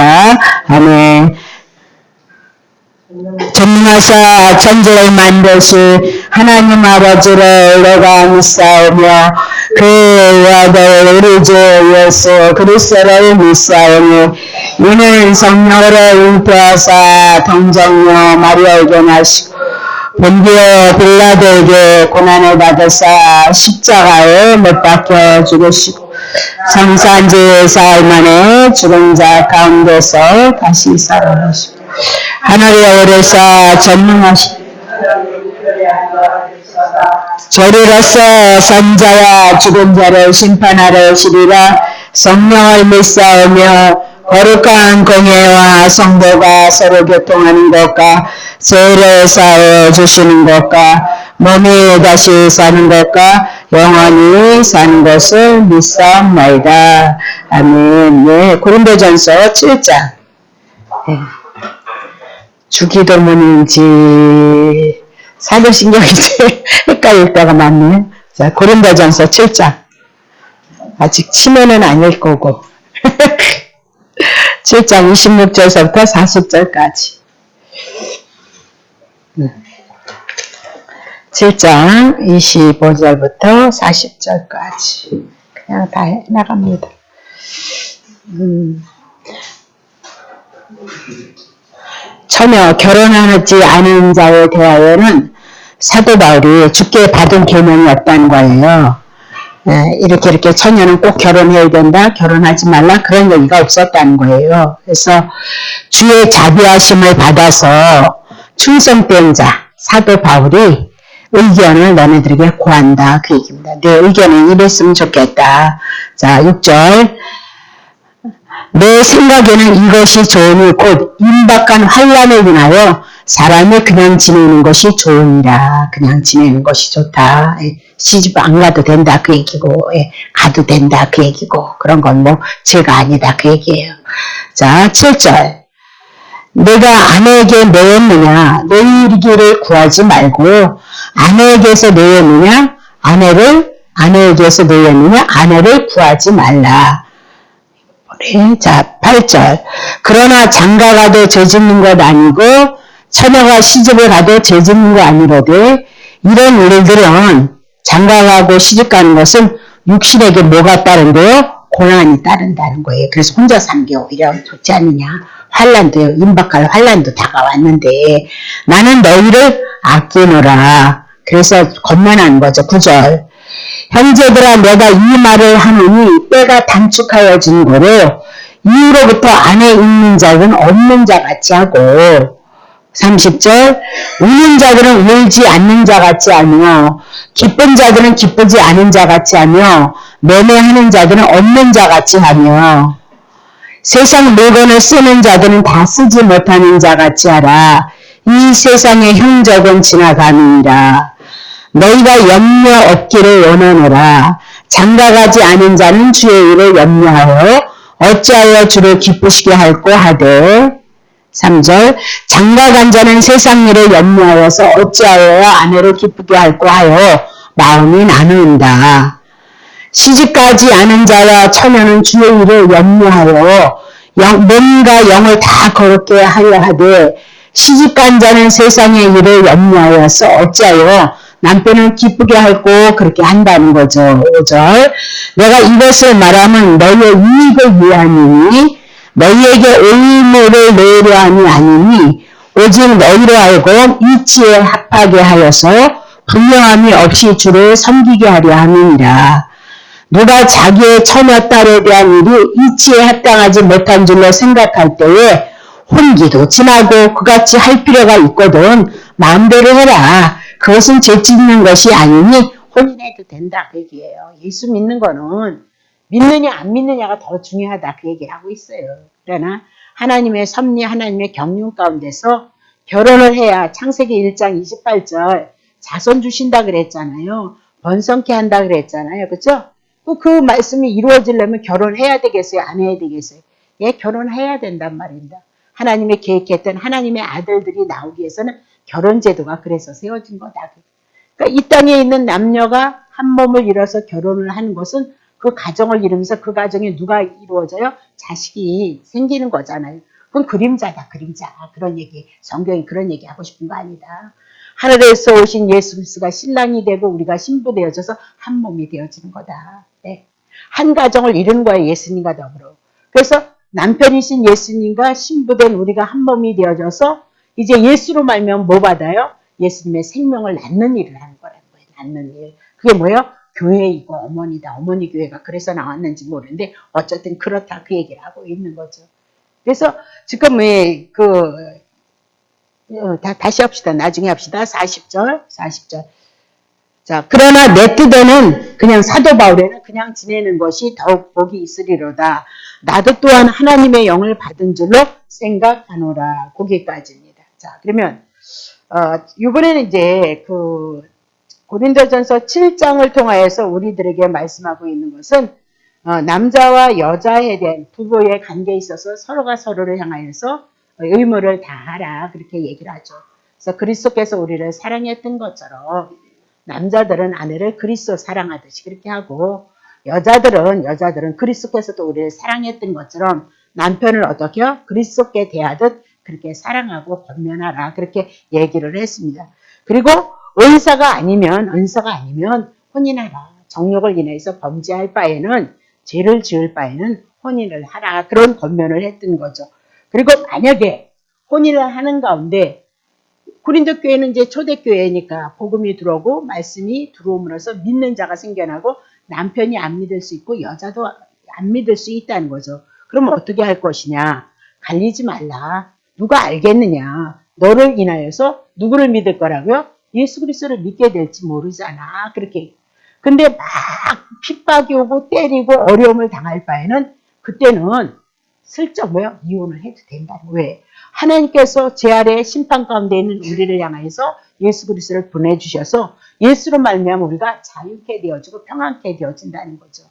나옵니다. 아멘. 전능하사 천지를 만드신 하나님 아버지를 내가 믿사오며 그의 아들 우리 주 예수 그리스도를 믿사오니 이는 성령으로 잉태하사 동정녀 마리아에게 나시고 본디오 빌라도에게 고난을 받으사 십자가에 못 박혀 죽으시고 성산 지 4일 만에 죽은 자 가운데서 다시 살아나시고 하늘에 오르사 전능하신 저리로서 선자와 죽은 자를 심판하러 오시리라. 성령을 믿사오며 거룩한 공예와 성도가 서로 교통하는 것과 죄를 사하여 주시는 것과 몸이 다시 사는 것과 영원히 사는 것을 믿사옵나이다. 아멘. 네, 고린도전서 7장. 네. 주기도문인지 사도신경인지 헷갈릴 때가 많네요. 자, 고린도전서 7장. 아직 치매는 아닐 거고 7장 26절서부터 40절까지 7장 25절부터 40절까지 그냥 다 해나갑니다. 처녀 결혼하지 않은 자에 대하여는 사도 바울이 주께 받은 계명이 없다는 거예요. 이렇게 처녀는 꼭 결혼해야 된다, 결혼하지 말라 그런 얘기가 없었다는 거예요. 그래서 주의 자비하심을 받아서 충성된 자 사도 바울이 의견을 너네들에게 고한다 그 얘기입니다. 내 의견은 이랬으면 좋겠다. 자 6절 내 생각에는 이것이 좋으니 곧 임박한 환난을 인하여 사람이 그냥 지내는 것이 좋으니라. 그냥 지내는 것이 좋다. 시집 안 가도 된다 그 얘기고 가도 된다 그 얘기고 그런 건 뭐 죄가 아니다 그 얘기예요. 자 7절 내가 아내에게 내었느냐 너희에게를 구하지 말고 아내에게서 내었느냐 아내에게서 내었느냐 아내를 구하지 말라. 자 8절 그러나 장가가도 죄짓는 것 아니고 처녀가 시집을 가도 죄짓는 거 아니로되 이런 일들은 장가가고 시집가는 것은 육신에게 뭐가 따른대요? 고난이 따른다는 거예요. 그래서 혼자 사는 게 오히려 좋지 않느냐. 환난도요. 임박할 환난도 다가왔는데 나는 너희를 아끼노라. 그래서 건면하는 거죠. 9절 형제들아 내가 이 말을 하노니 때가 단축하여진 거로 이후로부터 안에 있는 자는 없는 자 같이 하고 30절 우는 자들은 울지 않는 자 같이 하며 기쁜 자들은 기쁘지 않은 자 같이 하며 매매하는 자들은 없는 자 같이 하며 세상 물건을 쓰는 자들은 다 쓰지 못하는 자 같이 하라. 이 세상의 형적은 지나가느니라. 너희가 염려 없기를 원하노라. 장가가지 않은 자는 주의 일을 염려하여 어찌하여 주를 기쁘시게 할꼬 하되 3절 장가간 자는 세상 일을 염려하여서 어찌하여 아내를 기쁘게 할꼬 하여 마음이 나누는다. 시집가지 않은 자와 처녀는 주의 일을 염려하여 몸과 영을 다 거룩게 하려 하되 시집간 자는 세상의 일을 염려하여서 어찌하여 남편을 기쁘게 할고 그렇게 한다는 거죠. 5절 내가 이것을 말하면 너희의 이익을 위함이니 너희에게 의무를 내려 함이 아니니 오직 너희로 하여금 이치에 합하게 하여서 불명함이 없이 주를 섬기게 하려 함이니라. 누가 자기의 처녀 딸에 대한 일이 이치에 합당하지 못한 줄로 생각할 때에 혼기도 지나고 그같이 할 필요가 있거든 마음대로 해라. 그것은 죄 짓는 것이 아니니 혼인해도 된다 그 얘기예요. 예수 믿는 거는 믿느냐 안 믿느냐가 더 중요하다 그 얘기를 하고 있어요. 그러나 하나님의 섭리 하나님의 경륜 가운데서 결혼을 해야 창세기 1장 28절 자손 주신다 그랬잖아요. 번성케 한다 그랬잖아요. 그렇죠? 그 말씀이 이루어지려면 결혼해야 되겠어요? 안 해야 되겠어요? 예, 결혼해야 된단 말입니다. 하나님의 계획했던 하나님의 아들들이 나오기 위해서는 결혼제도가 그래서 세워진 거다. 그러니까 이 땅에 있는 남녀가 한 몸을 이뤄서 결혼을 하는 것은 그 가정을 이루면서 그 가정에 누가 이루어져요? 자식이 생기는 거잖아요. 그건 그림자다, 그림자. 그런 얘기, 성경이 그런 얘기 하고 싶은 거 아니다. 하늘에서 오신 예수 그리스도가 신랑이 되고 우리가 신부 되어져서 한 몸이 되어지는 거다. 네. 한 가정을 이루는 거예요, 예수님과 더불어. 그래서 남편이신 예수님과 신부된 우리가 한 몸이 되어져서 이제 예수로 말면 뭐 받아요? 예수님의 생명을 낳는 일을 하는 거라는 거예요. 낳는 일. 그게 뭐예요? 교회이고 어머니다. 어머니 교회가 그래서 나왔는지 모르는데 어쨌든 그렇다 그 얘기를 하고 있는 거죠. 그래서 지금 다시 합시다. 나중에 합시다. 40절. 자, 그러나 내 뜻에는 그냥 사도 바울에는 그냥 지내는 것이 더욱 복이 있으리로다. 나도 또한 하나님의 영을 받은 줄로 생각하노라. 거기까지입니다. 자, 그러면 이번에는 이제 고린도전서 7장을 통하여서 우리들에게 말씀하고 있는 것은 남자와 여자에 대한 부부의 관계에 있어서 서로가 서로를 향하여서 의무를 다하라 그렇게 얘기를 하죠. 그래서 그리스도께서 우리를 사랑했던 것처럼 남자들은 아내를 그리스도 사랑하듯이 그렇게 하고 여자들은 그리스도께서도 우리를 사랑했던 것처럼 남편을 어떻게 해요? 그리스도께 대하듯 그렇게 사랑하고 권면하라 그렇게 얘기를 했습니다. 그리고 은사가 아니면 혼인하라. 정욕을 인해서 범죄할 바에는 죄를 지을 바에는 혼인을 하라. 그런 권면을 했던 거죠. 그리고 만약에 혼인을 하는 가운데 고린도 교회는 이제 초대교회니까 복음이 들어오고 말씀이 들어옴으로써 믿는 자가 생겨나고 남편이 안 믿을 수 있고 여자도 안 믿을 수 있다는 거죠. 그러면 어떻게 할 것이냐? 갈리지 말라. 누가 알겠느냐? 너를 인하여서 누구를 믿을 거라고요? 예수 그리스도를 믿게 될지 모르잖아. 그렇게. 근데 막 핍박이 오고 때리고 어려움을 당할 바에는 그때는 슬쩍 이혼을 해도 된다는 거예요. 왜? 하나님께서 제 아래 심판 가운데 있는 우리를 향해서 예수 그리스도를 보내주셔서 예수로 말미암아 우리가 자유케 되어지고 평안케 되어진다는 거죠.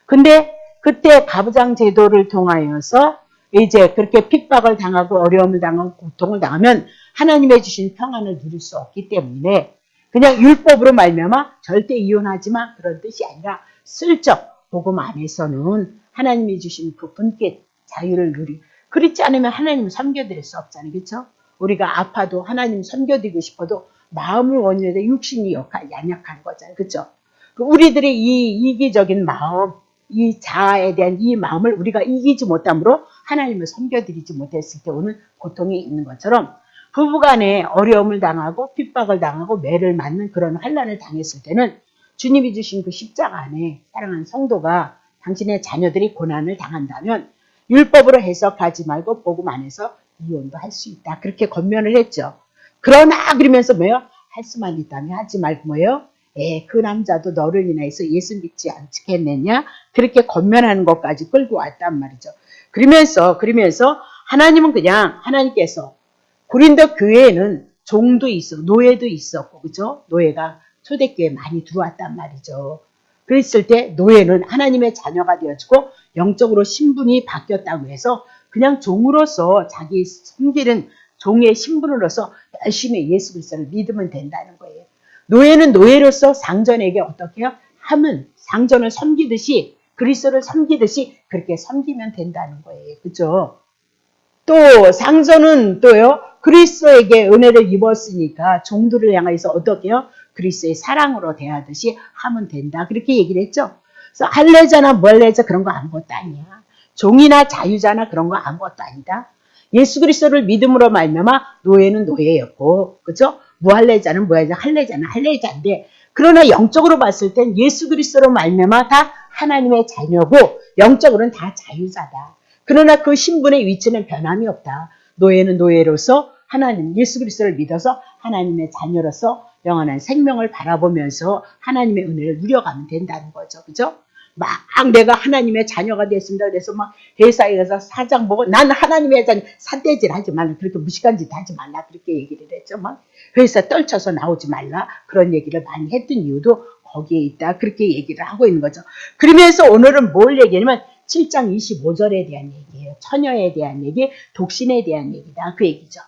근데 그때 가부장 제도를 통하여서 이제 그렇게 핍박을 당하고 어려움을 당하고 고통을 당하면 하나님의 주신 평안을 누릴 수 없기 때문에 그냥 율법으로 말미암아 절대 이혼하지 마 그런 뜻이 아니라 슬쩍 복음 안에서는 하나님이 주신 그 분께 자유를 누리고 그렇지 않으면 하나님을 섬겨드릴 수 없잖아요. 그렇죠? 우리가 아파도 하나님 섬겨드리고 싶어도 마음을 원인데 육신이 연약한 거잖아요. 그렇죠? 우리들의 이 이기적인 마음, 이 자아에 대한 이 마음을 우리가 이기지 못함으로 하나님을 섬겨드리지 못했을 때 오는 고통이 있는 것처럼 부부간에 어려움을 당하고 핍박을 당하고 매를 맞는 그런 환난을 당했을 때는 주님이 주신 그 십자가 안에 사랑하는 성도가 당신의 자녀들이 고난을 당한다면 율법으로 해석하지 말고 복음 안에서 이혼도 할 수 있다. 그렇게 권면을 했죠. 그러나 그러면서 할 수만 있다면 하지 말고 그 남자도 너를 인해서 예수 믿지 않겠느냐? 그렇게 권면하는 것까지 끌고 왔단 말이죠. 그러면서 하나님은 그냥 하나님께서 고린도 교회에는 종도 있었고 노예도 있었고 그죠? 노예가 초대교회에 많이 들어왔단 말이죠. 그랬을 때 노예는 하나님의 자녀가 되어지고 영적으로 신분이 바뀌었다고 해서 그냥 종으로서 자기 섬기는 종의 신분으로서 열심히 예수 그리스도를 믿으면 된다는 거예요. 노예는 노예로서 상전에게 어떻게 해요? 상전을 섬기듯이 그리스도를 섬기듯이 그렇게 섬기면 된다는 거예요. 그죠? 또 상전은 그리스도에게 은혜를 입었으니까 종들을 향해서 어떻게 해요? 그리스도의 사랑으로 대하듯이 하면 된다. 그렇게 얘기를 했죠. 그래서 할례자나 멀례자 그런 거 아무것도 아니야. 종이나 자유자나 그런 거 아무것도 아니다. 예수 그리스도를 믿음으로 말미암아 노예는 노예였고, 그죠? 무할례자는 무할례자, 할례자는 할례자인데, 그러나 영적으로 봤을 땐 예수 그리스도로 말미암아 다 하나님의 자녀고 영적으로는 다 자유자다. 그러나 그 신분의 위치는 변함이 없다. 노예는 노예로서 하나님 예수 그리스도를 믿어서 하나님의 자녀로서 영원한 생명을 바라보면서 하나님의 은혜를 누려가면 된다는 거죠. 그죠? 막 내가 하나님의 자녀가 됐습니다. 그래서 막 회사에 가서 사장 보고 난 하나님의 자녀 삿대질 하지 말라. 그렇게 무식한 짓 하지 말라. 그렇게 얘기를 했죠. 막 회사 떨쳐서 나오지 말라. 그런 얘기를 많이 했던 이유도 거기에 있다. 그렇게 얘기를 하고 있는 거죠. 그러면서 오늘은 뭘 얘기하냐면 7장 25절에 대한 얘기예요. 처녀에 대한 얘기, 독신에 대한 얘기다. 그 얘기죠.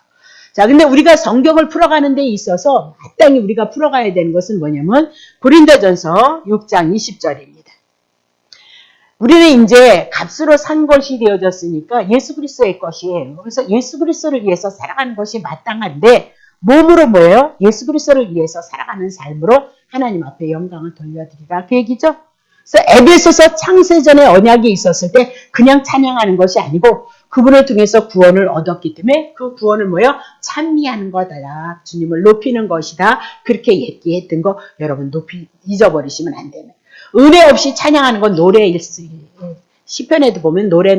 자, 근데 우리가 성경을 풀어가는 데 있어서 마땅히 우리가 풀어가야 되는 것은 뭐냐면 고린도전서 6장 20절입니다. 우리는 이제 값으로 산 것이 되어졌으니까 예수 그리스도의 것이에요. 그래서 예수 그리스도를 위해서 살아가는 것이 마땅한데 몸으로 뭐예요? 예수 그리스도를 위해서 살아가는 삶으로 하나님 앞에 영광을 돌려드리라 그 얘기죠. 그래서 에베소서 창세전에 언약이 있었을 때 그냥 찬양하는 것이 아니고 그분을 통해서 구원을 얻었기 때문에 그 구원을 뭐예요? 찬미하는 거다. 주님을 높이는 것이다. 그렇게 얘기했던 거 여러분 잊어버리시면 안 돼요. 은혜 없이 찬양하는 건 노래일 수 있어요. 시편에도 보면 노래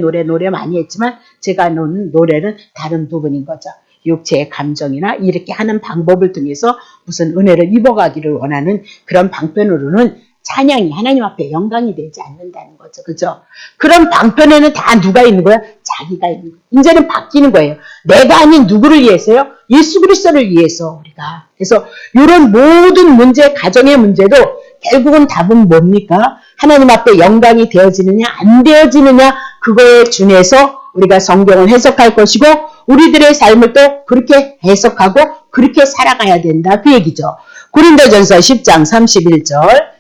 많이 했지만 제가 놓은 노래는 다른 부분인 거죠. 육체의 감정이나 이렇게 하는 방법을 통해서 무슨 은혜를 입어가기를 원하는 그런 방편으로는 찬양이 하나님 앞에 영광이 되지 않는다는 거죠. 그죠? 그런 방편에는 다 누가 있는 거야? 자기가 있는 거예요. 이제는 바뀌는 거예요. 내가 아닌 누구를 위해서요? 예수 그리스도를 위해서 우리가. 그래서 이런 모든 문제, 가정의 문제도 결국은 답은 뭡니까? 하나님 앞에 영광이 되어지느냐 안 되어지느냐 그거에 준해서 우리가 성경을 해석할 것이고 우리들의 삶을 또 그렇게 해석하고 그렇게 살아가야 된다 그 얘기죠. 고린도전서 10장 31절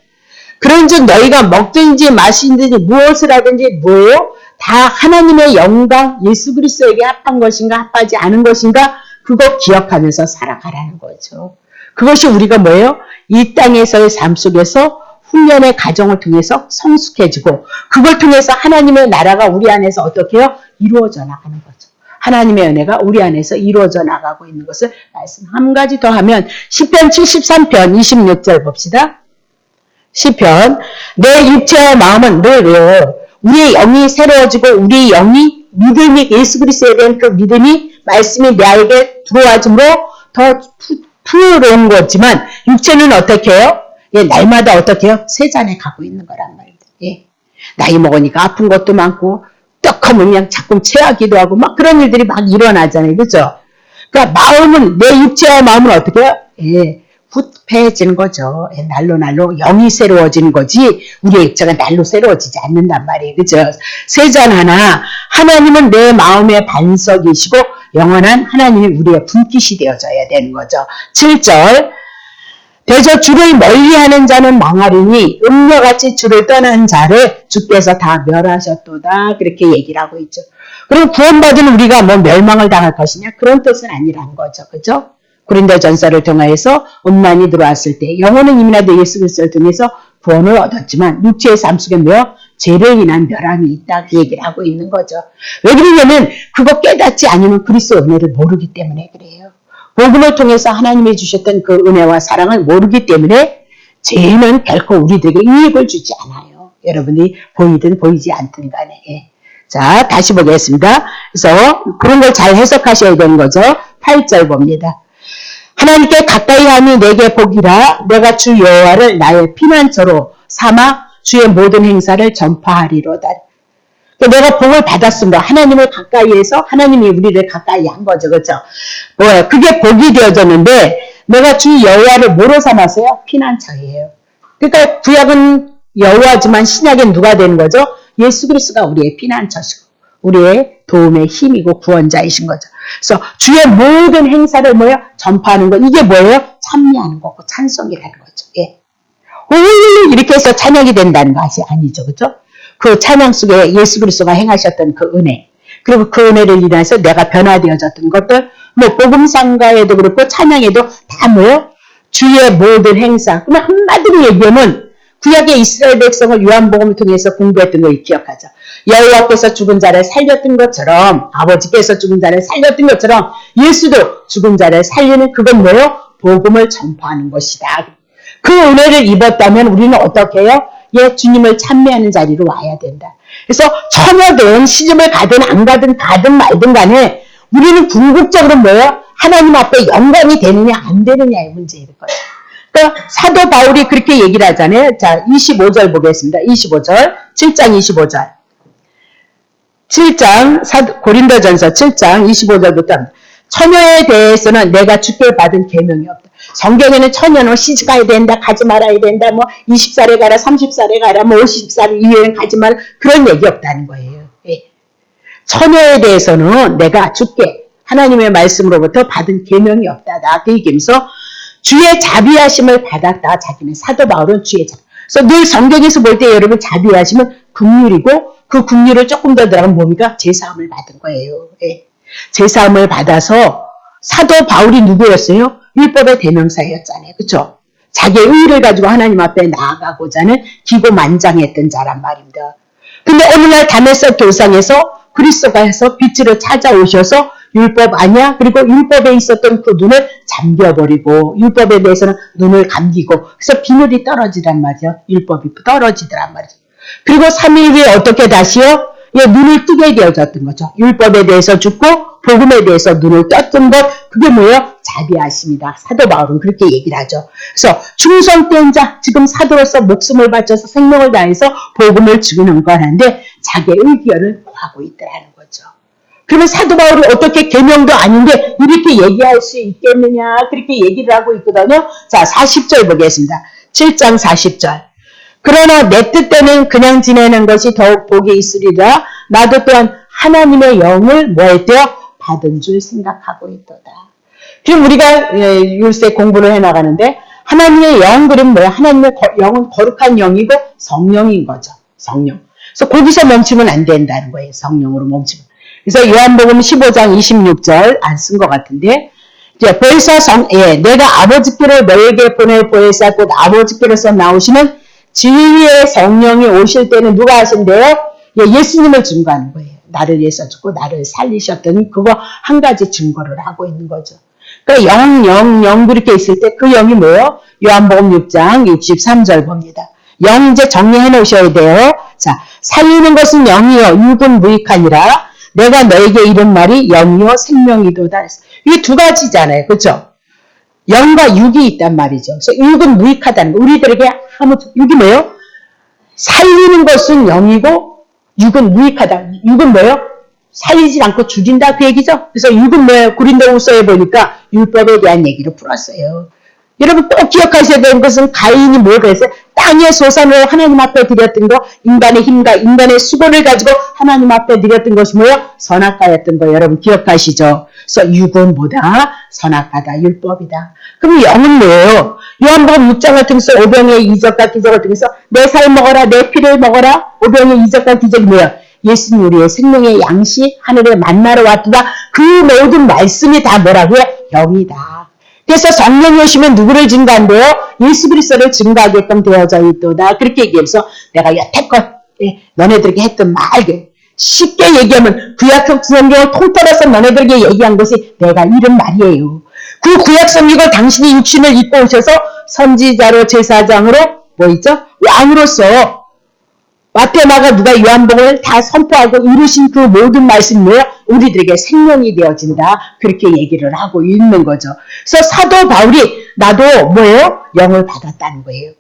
그런즉 너희가 먹든지 마시든지 무엇을 하든지 뭐예요? 다 하나님의 영광 예수 그리스도에게 합한 것인가 합하지 않은 것인가 그거 기억하면서 살아가라는 거죠. 그것이 우리가 뭐예요? 이 땅에서의 삶 속에서 훈련의 과정을 통해서 성숙해지고 그걸 통해서 하나님의 나라가 우리 안에서 어떻게 해요? 이루어져 나가는 거죠. 하나님의 은혜가 우리 안에서 이루어져 나가고 있는 것을 말씀 한 가지 더 하면 시편 73편 26절 봅시다. 시편 내 육체와 마음은 늘 외워 우리의 영이 새로워지고 우리의 영이 믿음이 예수 그리스도에 대한 그 믿음이 말씀이 나에게 들어와줌으로 더 푸르러운 거지만 육체는 어떻게 해요? 예, 날마다 어떻게 해요? 세잔에 가고 있는 거란 말이에요. 예. 나이 먹으니까 아픈 것도 많고 떡하면 그냥 자꾸 체하기도 하고 막 그런 일들이 막 일어나잖아요. 그죠? 그러니까 마음은 내 육체와 마음은 어떻게 해요? 예. 후패해지는 거죠. 예, 날로 영이 새로워지는 거지 우리의 육체가 날로 새로워지지 않는단 말이에요. 그죠? 세잔 하나 하나님은 내 마음의 반석이시고 영원한 하나님이 우리의 분깃이 되어져야 되는 거죠. 7절 대저 주를 멀리하는 자는 망하리니 음녀같이 주를 떠난 자를 주께서 다 멸하셨도다 그렇게 얘기를 하고 있죠. 그럼 구원받은 우리가 뭐 멸망을 당할 것이냐 그런 뜻은 아니라는 거죠. 그죠? 고린도전서를 통해서 음란이 들어왔을 때 영혼은 이미 나도 예수 그리스도를 통해서 구원을 얻었지만 육체의 삶 속에 뭐요? 죄를 인한 멸함이 있다 그 얘기를 하고 있는 거죠. 왜 그러냐면 그거 깨닫지 않으면 그리스도 은혜를 모르기 때문에 그래요. 복음을 통해서 하나님이 주셨던 그 은혜와 사랑을 모르기 때문에 죄는 결코 우리들에게 이익을 주지 않아요. 여러분이 보이든 보이지 않든 간에. 예. 자 다시 보겠습니다. 그래서 그런 걸 잘 해석하셔야 되는 거죠. 8절 봅니다. 하나님께 가까이 함이 내게 복이라 내가 주 여호와를 나의 피난처로 삼아 주의 모든 행사를 전파하리로다. 내가 복을 받았습니다. 하나님을 가까이해서 하나님이 우리를 가까이 한 거죠. 그렇죠? 뭐예요? 그게 복이 되어졌는데 내가 주 여호와를 뭐로 삼았어요? 피난처예요. 그러니까 구약은 여호와지만 신약은 누가 되는 거죠? 예수 그리스도가 우리의 피난처시고 우리의 도움의 힘이고 구원자이신 거죠. 그래서 주의 모든 행사를 뭐예요? 전파하는 거. 이게 뭐예요? 찬미하는 거고 찬송이라는 거죠. 예. 이렇게 해서 찬양이 된다는 것이 아니죠. 그렇죠? 그 찬양 속에 예수 그리스도가 행하셨던 그 은혜 그리고 그 은혜를 인해서 내가 변화되어졌던 것들 뭐 복음상가에도 그렇고 찬양에도 다 뭐예요? 주의 모든 행사. 그러면 한마디로 얘기하면 구약의 이스라엘 백성을 요한복음을 통해서 공부했던 걸 기억하죠. 여호와께서 죽은 자를 살렸던 것처럼 아버지께서 죽은 자를 살렸던 것처럼 예수도 죽은 자를 살리는 그건 뭐예요? 복음을 전파하는 것이다. 그 은혜를 입었다면 우리는 어떻게 해요? 예, 주님을 찬미하는 자리로 와야 된다. 그래서 처녀든 시집을 가든 안 가든 말든 간에 우리는 궁극적으로 뭐예요? 하나님 앞에 영광이 되느냐 안 되느냐의 문제일 거예요. 그러니까 사도 바울이 그렇게 얘기를 하잖아요. 자, 25절 보겠습니다. 25절, 7장 25절. 7장, 고린도전서 7장 25절부터 처녀에 대해서는 내가 주께 받은 계명이 없다. 성경에는 처녀는 시집 가야 된다, 가지 말아야 된다, 뭐 20살에 가라, 30살에 가라, 뭐 50살 이후에는 가지 말아 그런 얘기 없다는 거예요. 예. 처녀에 대해서는 내가 주께 하나님의 말씀으로부터 받은 계명이 없다. 그 얘기면서 주의 자비하심을 받았다. 자기는 사도 바울은 주의 자비. 그래서 늘 성경에서 볼 때 여러분 자비하시면 긍휼이고 그 긍휼을 조금 더 들어가면 뭡니까? 제사함을 받은 거예요. 예. 제사함을 받아서 사도 바울이 누구였어요? 율법의 대명사였잖아요. 그렇죠? 자기의 의를 가지고 하나님 앞에 나아가고자 하는 기고만장했던 자란 말입니다. 근데 오늘날 다메섹 도상에서 그리스도가서 빛으로 찾아오셔서 율법 아니야? 그리고 율법에 있었던 그 눈을 잠겨버리고 율법에 대해서는 눈을 감기고 그래서 비늘이 떨어지란 말이죠. 율법이 떨어지더란 말이죠. 그리고 3일 후에 어떻게 다시요? 예, 눈을 뜨게 되어졌던 거죠. 율법에 대해서 죽고 복음에 대해서 눈을 떴던 것 그게 뭐예요? 자비하십니다. 사도 바울은 그렇게 얘기를 하죠. 그래서 충성된 자, 지금 사도로서 목숨을 바쳐서 생명을 다해서 복음을 증언한 거 하는데 자기의 의견을 구하고 있더라는 거죠. 그러면 사도 바울이 어떻게 계명도 아닌데 이렇게 얘기할 수 있겠느냐 그렇게 얘기를 하고 있거든요. 자, 40절 보겠습니다. 7장 40절. 그러나 내 뜻대는 그냥 지내는 것이 더욱 복이 있으리라. 나도 또한 하나님의 영을 뭐했대요? 받은 줄 생각하고 있도다. 지금 우리가 요새 공부를 해나가는데 하나님의 영 그러면 뭐야? 하나님의 영은 거룩한 영이고 성령인 거죠. 성령. 그래서 거기서 멈추면 안 된다는 거예요. 성령으로 멈추면. 그래서 요한복음 15장 26절 안 쓴 것 같은데 이제 벌써 내가 아버지께로 너에게 보낼 보혜사 곧 아버지께로서 나오시는 진리의 성령이 오실 때는 누가 하신대요? 예수님을 증거하는 거예요. 나를 위해서 죽고 나를 살리셨더니 그거 한 가지 증거를 하고 있는 거죠. 그러니까 영 그렇게 있을 때 그 영이 뭐예요? 요한복음 6장 63절 봅니다. 영 이제 정리해 놓으셔야 돼요. 자, 살리는 것은 영이요 육은 무익하니라. 내가 너에게 이른 말이 영이요 생명이도다. 이게 두 가지잖아요. 그렇죠? 영과 육이 있단 말이죠. 그래서 육은 무익하다는 거. 우리들에게 육이 뭐예요? 살리는 것은 영이고 육은 무익하다. 육은 뭐예요? 살리지 않고 죽인다 그 얘기죠. 그래서 육은 뭐예요? 고린도후서에 보니까 율법에 대한 얘기를 풀었어요. 여러분 또 기억하셔야 되는 것은 가인이 뭘 그랬어요? 땅의 소산을 하나님 앞에 드렸던 거, 인간의 힘과 인간의 수고를 가지고 하나님 앞에 드렸던 것이 뭐예요? 선악과였던 거 여러분 기억하시죠? 그래서 육은 뭐다? 선악과다, 율법이다. 그럼 영은 뭐예요? 요한복음 6장을 통해서 오병의 이적과 기적을 통해서 내 살 먹어라, 내 피를 먹어라. 오병의 이적과 기적이 뭐예요? 예수님 우리의 생명의 양식, 하늘에 만나러 왔다. 그 모든 말씀이 다 뭐라고요? 영이다. 그래서 성령이 오시면 누구를 증거한대요? 예수 그리스도를 증거하게끔 되어져 있도다. 그렇게 얘기해서 내가 여태껏 너네들에게 했던 말 쉽게 얘기하면 구약 성경을 통틀어서 너네들에게 얘기한 것이 내가 이런 말이에요. 그 구약 성경을 당신이 육신을 입고 오셔서 선지자로 제사장으로 뭐 있죠? 왕으로서 마태마가 누가 요한복음을 다 선포하고 이루신 그 모든 말씀이 뭐예요? 우리들에게 생명이 되어진다. 그렇게 얘기를 하고 있는 거죠. 그래서 사도 바울이 나도 뭐예요? 영을 받았다는 거예요.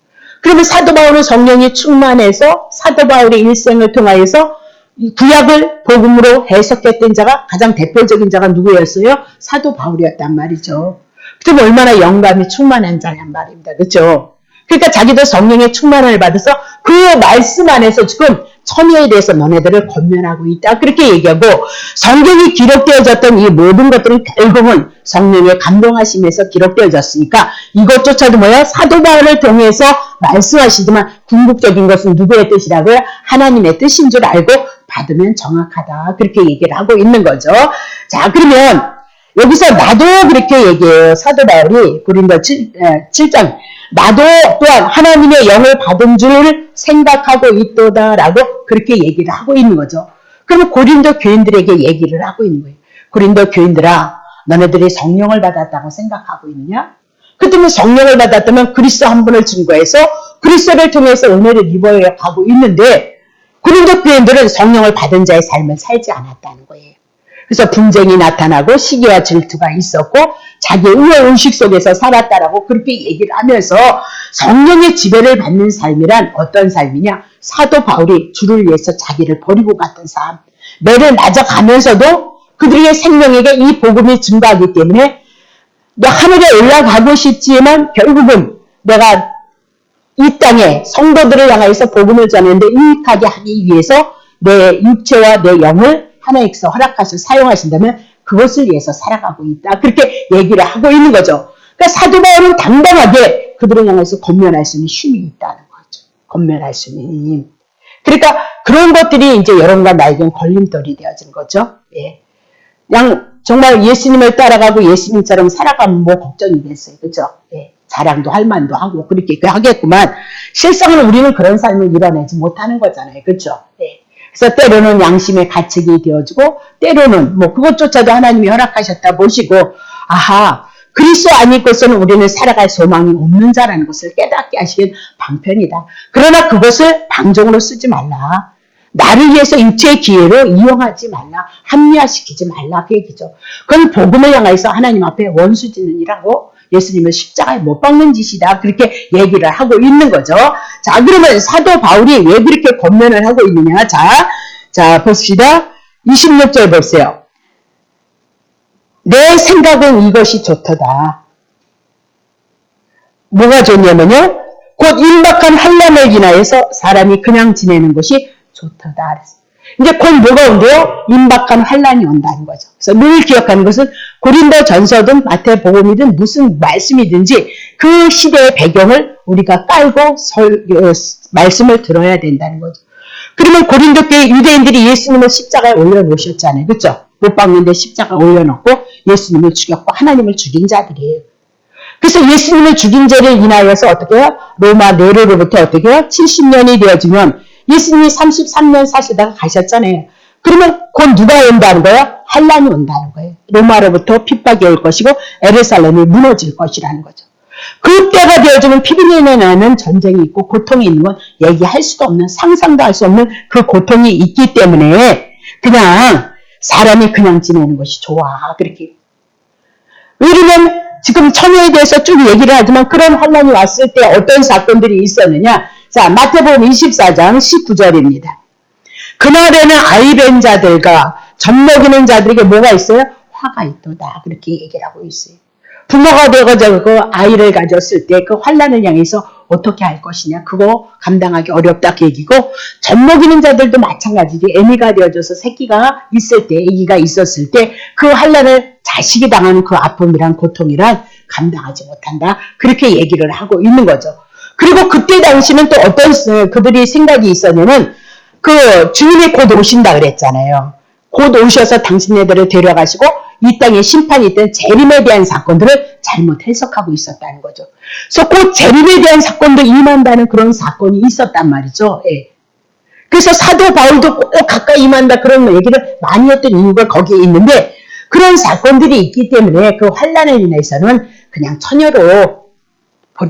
그러면 사도 바울은 성령이 충만해서 사도 바울의 일생을 통하여서 구약을 복음으로 해석했던 자가 가장 대표적인 자가 누구였어요? 사도 바울이었단 말이죠. 그럼 얼마나 영감이 충만한 자란 말입니다. 그렇죠? 그러니까 자기도 성령의 충만을 받아서 그 말씀 안에서 지금 천의에 대해서 너네들을 권면하고 있다. 그렇게 얘기하고 성경이 기록되어졌던 이 모든 것들은 결국은 성령의 감동하심에서 기록되어졌으니까 이것조차도 뭐야? 사도 바울을 통해서 말씀하시지만 궁극적인 것은 누구의 뜻이라고요? 하나님의 뜻인 줄 알고 받으면 정확하다. 그렇게 얘기를 하고 있는 거죠. 자, 그러면 여기서 나도 그렇게 얘기해요. 사도 바울이 고린도 7장 나도 또한 하나님의 영을 받은 줄 생각하고 있도다라고 그렇게 얘기를 하고 있는 거죠. 그러면 고린도 교인들에게 얘기를 하고 있는 거예요. 고린도 교인들아, 너네들이 성령을 받았다고 생각하고 있느냐? 그때는 성령을 받았다면 그리스도 한 분을 증거해서 그리스도를 통해서 은혜를 입어야 가고 있는데 고린도 교인들은 성령을 받은 자의 삶을 살지 않았다는 거예요. 그래서 분쟁이 나타나고 시기와 질투가 있었고 자기의 의식 속에서 살았다라고 그렇게 얘기를 하면서 성령의 지배를 받는 삶이란 어떤 삶이냐? 사도 바울이 주를 위해서 자기를 버리고 갔던 삶. 매를 맞아가면서도 그들의 생명에게 이 복음이 증가하기 때문에 하늘에 올라가고 싶지만 결국은 내가 이 땅에 성도들을 향해서 복음을 전하는데 유익하게 하기 위해서 내 육체와 내 영을 하나님께서 허락하셔서 사용하신다면 그것을 위해서 살아가고 있다. 그렇게 얘기를 하고 있는 거죠. 그러니까 사도 바울은 당당하게 그들을 향해서 권면할 수 있는 힘이 있다는 거죠. 권면할 수 있는 힘. 그러니까 그런 것들이 이제 여러분과 나에겐 걸림돌이 되어지는 거죠. 예. 그냥 정말 예수님을 따라가고 예수님처럼 살아가면 뭐 걱정이겠어요. 그죠? 예. 자랑도 할 만도 하고 그렇게 하겠구만. 실상은 우리는 그런 삶을 이뤄내지 못하는 거잖아요. 그죠? 예. 그래서 때로는 양심의 가책이 되어지고 때로는 뭐 그것조차도 하나님이 허락하셨다 보시고 아하 그리스도 아니고서는 우리는 살아갈 소망이 없는 자라는 것을 깨닫게 하시긴 방편이다. 그러나 그것을 방종으로 쓰지 말라. 나를 위해서 육체의 기회로 이용하지 말라. 합리화시키지 말라. 그 얘기죠. 그건 복음을 향해서 하나님 앞에 원수 짓는 일하고 예수님을 십자가에 못 박는 짓이다. 그렇게 얘기를 하고 있는 거죠. 자, 그러면 사도 바울이 왜 그렇게 권면을 하고 있느냐. 자, 봅시다. 26절 보세요. 내 생각은 이것이 좋도다. 뭐가 좋냐면요. 곧 임박한 환난을 인하여서 사람이 그냥 지내는 것이 좋도다. 이제 곧 뭐가 온대요? 임박한 환난이 온다는 거죠. 그래서 늘 기억하는 것은 고린도 전서든 마태복음이든 무슨 말씀이든지 그 시대의 배경을 우리가 깔고 말씀을 들어야 된다는 거죠. 그러면 고린도 교회 유대인들이 예수님을 십자가에 올려놓으셨잖아요. 그렇죠? 못 박는데 십자가 올려놓고 예수님을 죽였고 하나님을 죽인 자들이에요. 그래서 예수님을 죽인 죄를 인하여서 어떻게 해요? 로마 네로로부터 어떻게 해요? 70년이 되어지면 예수님이 33년 사시다가 가셨잖아요. 그러면 곧 누가 온다는 거예요? 환란이 온다는 거예요. 로마로부터 핍박이 올 것이고 에르살렘이 무너질 것이라는 거죠. 그때가 되어지면 피비린내 나는 전쟁이 있고 고통이 있는 건 얘기할 수도 없는 상상도 할 수 없는 그 고통이 있기 때문에 그냥 사람이 그냥 지내는 것이 좋아. 그렇게. 왜냐면 지금 처녀에 대해서 쭉 얘기를 하지만 그런 환란이 왔을 때 어떤 사건들이 있었느냐. 자, 마태복음 24장 19절입니다. 그날에는 아이된 자들과 젖먹이는 자들에게 뭐가 있어요? 화가 있도다. 그렇게 얘기를 하고 있어요. 부모가 되어가지고 아이를 가졌을 때 그 환란을 향해서 어떻게 할 것이냐. 그거 감당하기 어렵다. 그 얘기고 젖먹이는 자들도 마찬가지지. 애미가 되어져서 새끼가 있을 때, 아기가 있었을 때 그 환란을 자식이 당하는 그 아픔이란 고통이란 감당하지 못한다. 그렇게 얘기를 하고 있는 거죠. 그리고 그때 당시는 또 어떤 그들이 생각이 있었냐면 그 주님이 곧 오신다 그랬잖아요. 곧 오셔서 당신네들을 데려가시고 이 땅에 심판이 있던 재림에 대한 사건들을 잘못 해석하고 있었다는 거죠. 그래서 곧 재림에 대한 사건도 임한다는 그런 사건이 있었단 말이죠. 예. 그래서 사도 바울도 꼭 가까이 임한다 그런 얘기를 많이 했던 이유가 거기에 있는데 그런 사건들이 있기 때문에 그 환란을 인해서는 그냥 처녀로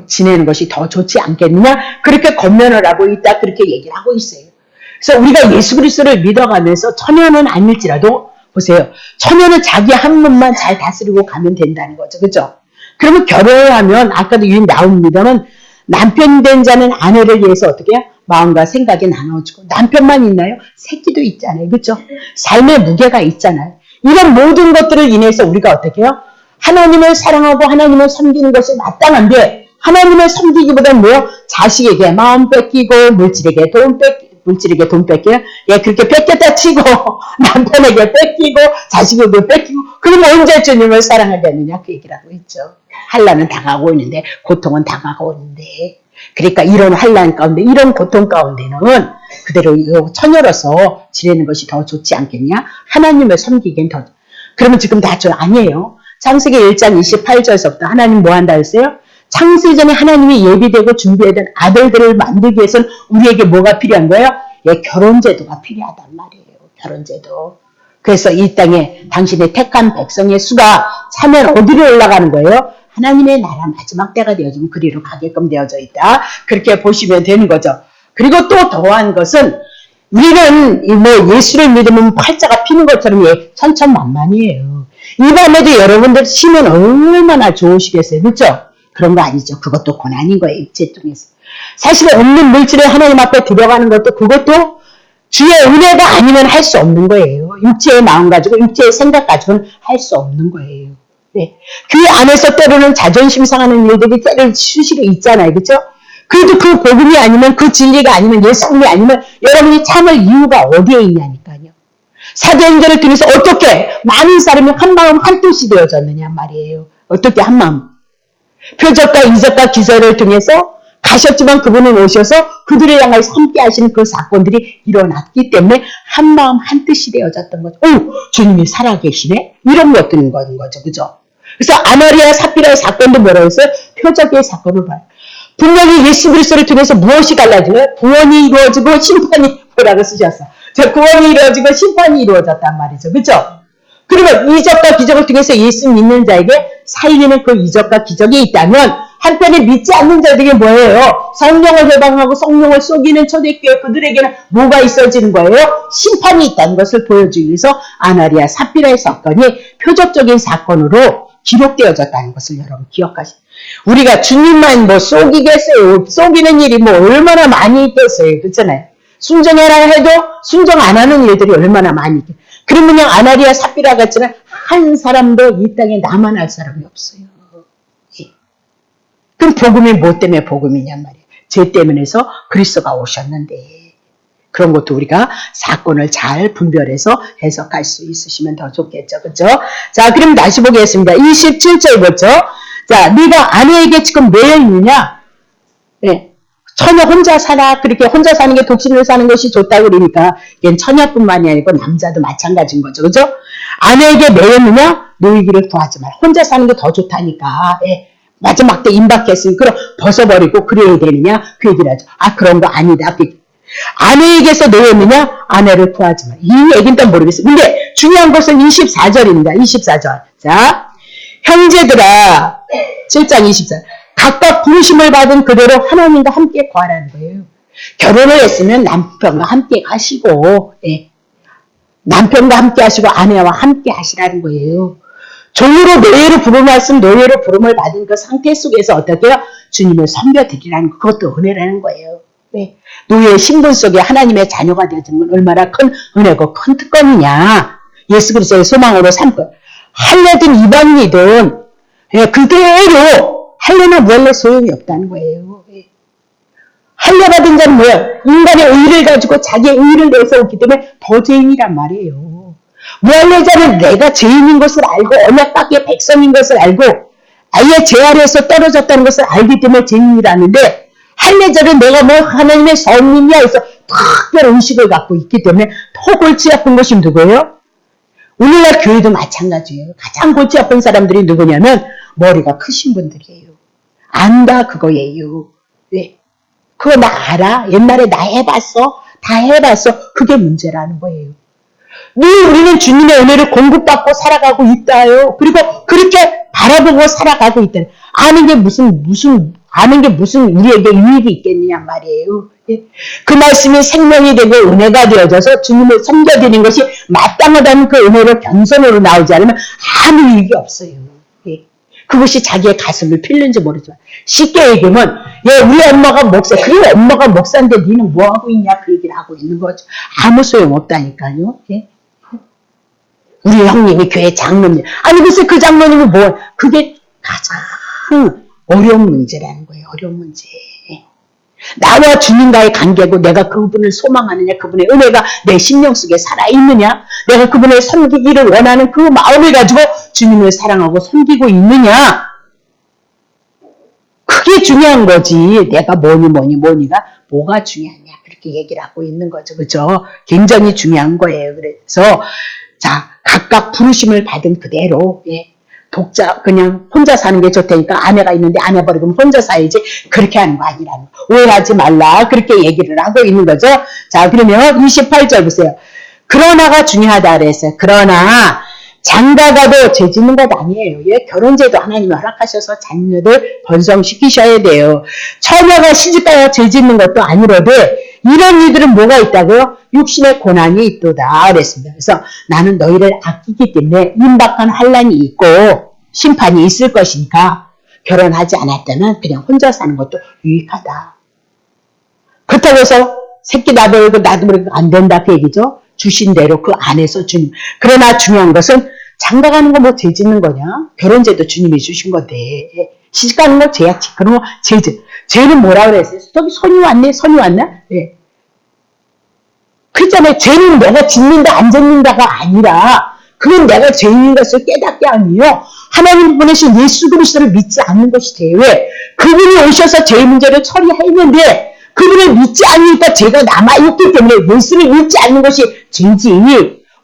지내는 것이 더 좋지 않겠느냐 그렇게 권면을 하고 있다 그렇게 얘기를 하고 있어요. 그래서 우리가 예수 그리스도를 믿어가면서 처녀는 아닐지라도 보세요. 처녀는 자기 학문만 잘 다스리고 가면 된다는 거죠. 그죠? 그러면 결혼을 하면 아까도 나옵니다만 남편 된 자는 아내를 위해서 어떻게 해요? 마음과 생각이 나눠주고 남편만 있나요? 새끼도 있잖아요. 그죠? 삶의 무게가 있잖아요. 이런 모든 것들을 인해서 우리가 어떻게 해요? 하나님을 사랑하고 하나님을 섬기는 것이 마땅한데 하나님을 섬기기보다는 뭐요? 자식에게 마음 뺏기고 물질에게 돈 뺏겨요? 예, 그렇게 뺏겼다 치고 남편에게 뺏기고 자식에게 뺏기고 그러면 언제 주님을 사랑하겠느냐 그 얘기를 하고 있죠. 환난은 다가오고 있는데 고통은 다가오고 있는데 그러니까 이런 환난 가운데 이런 고통 가운데는 그대로 처녀로서 지내는 것이 더 좋지 않겠냐? 하나님을 섬기기엔 더 그러면 지금 다 저 아니에요. 창세기 1장 28절서부터 하나님 뭐 한다 했어요? 창세 전에 하나님이 예비되고 준비해둔 아들들을 만들기 위해서는 우리에게 뭐가 필요한 거예요? 예, 결혼제도가 필요하단 말이에요. 결혼제도. 그래서 이 땅에 당신의 택한 백성의 수가 차면 어디로 올라가는 거예요? 하나님의 나라 마지막 때가 되어지면 그리로 가게끔 되어져 있다. 그렇게 보시면 되는 거죠. 그리고 또 더한 것은 우리는 뭐 예수를 믿으면 팔자가 피는 것처럼 천천만만이에요. 이 밤에도 여러분들 쉬면 얼마나 좋으시겠어요. 그렇죠? 그런 거 아니죠. 그것도 고난인 거예요. 육체 중에서. 사실 없는 물질에 하나님 앞에 들어가는 것도 그것도 주의 은혜가 아니면 할 수 없는 거예요. 육체의 마음 가지고 육체의 생각 가지고는 할 수 없는 거예요. 네. 그 안에서 때로는 자존심 상하는 일들이 때로 수시로 있잖아요. 그렇죠? 그래도 그 복음이 아니면 그 진리가 아니면 예수님이 아니면 여러분이 참을 이유가 어디에 있냐니까요. 사도행전을 통해서 어떻게 많은 사람이 한 마음 한 뜻이 되어졌느냐 말이에요. 어떻게 한 마음. 표적과 이적과 기사를 통해서 가셨지만 그분은 오셔서 그들을 향해서 함께 하시는 그 사건들이 일어났기 때문에 한마음 한뜻이 되어졌던 거죠. 주님이 살아계시네? 이런 것들인 거죠. 그죠? 그래서 아나리아 사피라의 사건도 뭐라고 했어요? 표적의 사건을 봐요. 분명히 예수 그리스도를 통해서 무엇이 달라지고요? 구원이 이루어지고 심판이 뭐라고 쓰셨어. 구원이 이루어지고 심판이 이루어졌단 말이죠. 그죠? 그러면 이적과 기적을 통해서 예수 믿는 자에게 살리는 그 이적과 기적이 있다면 한편에 믿지 않는 자들이 뭐예요? 성령을 해방하고 성령을 속이는 초대교회 그들에게는 뭐가 있어지는 거예요? 심판이 있다는 것을 보여주기 위해서 아나리아 사피라의 사건이 표적적인 사건으로 기록되어졌다는 것을 여러분 기억하시죠. 우리가 주님만 뭐 속이겠어요. 속이는 일이 뭐 얼마나 많이 있겠어요. 그렇잖아요. 순종해라 해도 순종 안 하는 일들이 얼마나 많이 있겠어요. 그러면 그냥 아나리아 사피라 같지는 한 사람도 이 땅에 나만 할 사람이 없어요. 그럼 복음이 뭐 때문에 복음이냔 말이에요. 죄 때문에서 그리스도가 오셨는데 그런 것도 우리가 사건을 잘 분별해서 해석할 수 있으시면 더 좋겠죠. 그렇죠? 자, 그럼 다시 보겠습니다. 27절 보죠. 자, 네가 아내에게 지금 왜 있느냐? 네. 처녀 혼자 살아. 그렇게 혼자 사는 게 독신으로 사는 것이 좋다고 그러니까 이건 처녀뿐만이 아니고 남자도 마찬가지인 거죠. 그죠? 아내에게 매였느냐? 노이기를 구하지 마라. 혼자 사는 게 더 좋다니까. 예. 마지막 때 임박했으니 그럼 벗어버리고 그래야 되느냐? 그 얘기를 하죠. 그런 거 아니다. 아내에게서 놓였느냐? 아내를 구하지 마라. 이 얘기는 또 모르겠어요. 근데 중요한 것은 24절입니다. 24절. 자, 형제들아 7장 24절. 각각 부르심을 받은 그대로 하나님과 함께 구하라는 거예요. 결혼을 했으면 남편과 함께 하시고 남편과 함께 하시고 아내와 함께 하시라는 거예요. 종으로 노예로 부름을 말씀 노예로 부름을 받은 그 상태 속에서 어떻게 해요? 주님을 섬겨드리라는 거, 그것도 은혜라는 거예요. 네. 노예의 신분 속에 하나님의 자녀가 되어지는 건 얼마나 큰 은혜고 큰 특권이냐. 예수 그리스도의 소망으로 삼고 할례든 이방이든 그대로 할례는 원래 소용이 없다는 거예요. 할례 받은 자는 뭐야? 인간의 의를 가지고 자기의 의를 내서 오기 때문에 더 죄인이란 말이에요. 무할례자는 내가 죄인인 것을 알고 언약밖에 백성인 것을 알고 아예 죄 아래에서 떨어졌다는 것을 알기 때문에 죄인이라는데 할례자는 내가 뭐 하나님의 선민이야 해서 특별한 의식을 갖고 있기 때문에 더 골치 아픈 것이 누구예요? 오늘날 교회도 마찬가지예요. 가장 골치 아픈 사람들이 누구냐면 머리가 크신 분들이에요. 안다 그거예요. 왜? 그거 나 알아? 옛날에 나 해봤어? 다 해봤어? 그게 문제라는 거예요. 우리는 주님의 은혜를 공급받고 살아가고 있다요. 그리고 그렇게 바라보고 살아가고 있다. 아는 게 무슨 우리에게 유익이 있겠느냐 말이에요. 그 말씀이 생명이 되고 은혜가 되어져서 주님을 섬겨드리는 것이 마땅하다는 그 은혜로 변선으로 나오지 않으면 아무 유익이 없어요. 그것이 자기의 가슴을 필는지 모르지만 쉽게 얘기하면 우리 엄마가 목사 그래 엄마가 목사인데 니는 뭐하고 있냐 그 얘기를 하고 있는 거죠. 아무 소용없다니까요. 우리 형님이 교회 장로님 글쎄 그 장로님은 뭐 그게 가장 어려운 문제라는 거예요. 어려운 문제. 나와 주님과의 관계고 내가 그분을 소망하느냐 그분의 은혜가 내 심령 속에 살아있느냐 내가 그분을 섬기기를 원하는 그 마음을 가지고 주님을 사랑하고 섬기고 있느냐 그게 중요한 거지 내가 뭐니가 뭐가 중요하냐 그렇게 얘기를 하고 있는 거죠. 그죠? 굉장히 중요한 거예요. 그래서 자 각각 부르심을 받은 그대로 독자 그냥 혼자 사는 게 좋다니까 아내가 있는데 아내 버리고 혼자 살야지 그렇게 하는 거 아니라는 거. 오해하지 말라 그렇게 얘기를 하고 있는 거죠. 자 그러면 28절 보세요. 그러나가 중요하다 그랬어요. 그러나 장가가도 죄 짓는 것 아니에요. 결혼제도 하나님이 허락하셔서 자녀들 번성시키셔야 돼요. 처녀가 시집가야 죄 짓는 것도 아니로되 이런 이들은 뭐가 있다고요? 육신의 고난이 있도다 그랬습니다. 그래서 나는 너희를 아끼기 때문에 임박한 환난이 있고 심판이 있을 것이니까 결혼하지 않았다면 그냥 혼자 사는 것도 유익하다. 그렇다고 해서 새끼 나도 모르고 안 된다 그 얘기죠. 주신 대로 그 안에서 주님. 그러나 중요한 것은 장가가는 거 뭐 죄 짓는 거냐? 결혼제도 주님이 주신 건데 시집가는 거 죄야. 그러면 죄는 뭐라 그랬어요? 저기 손이 왔나? 그렇잖아요. 죄는 내가 짓는다 안 짓는다가 아니라 그건 내가 죄인인 것을 깨닫게 아니요. 하나님 보내신 예수 그리스도를 믿지 않는 것이 죄예요. 왜? 그분이 오셔서 죄 문제를 처리했는데 그분을 믿지 않으니까 죄가 남아있기 때문에 예수를 믿지 않는 것이 죄지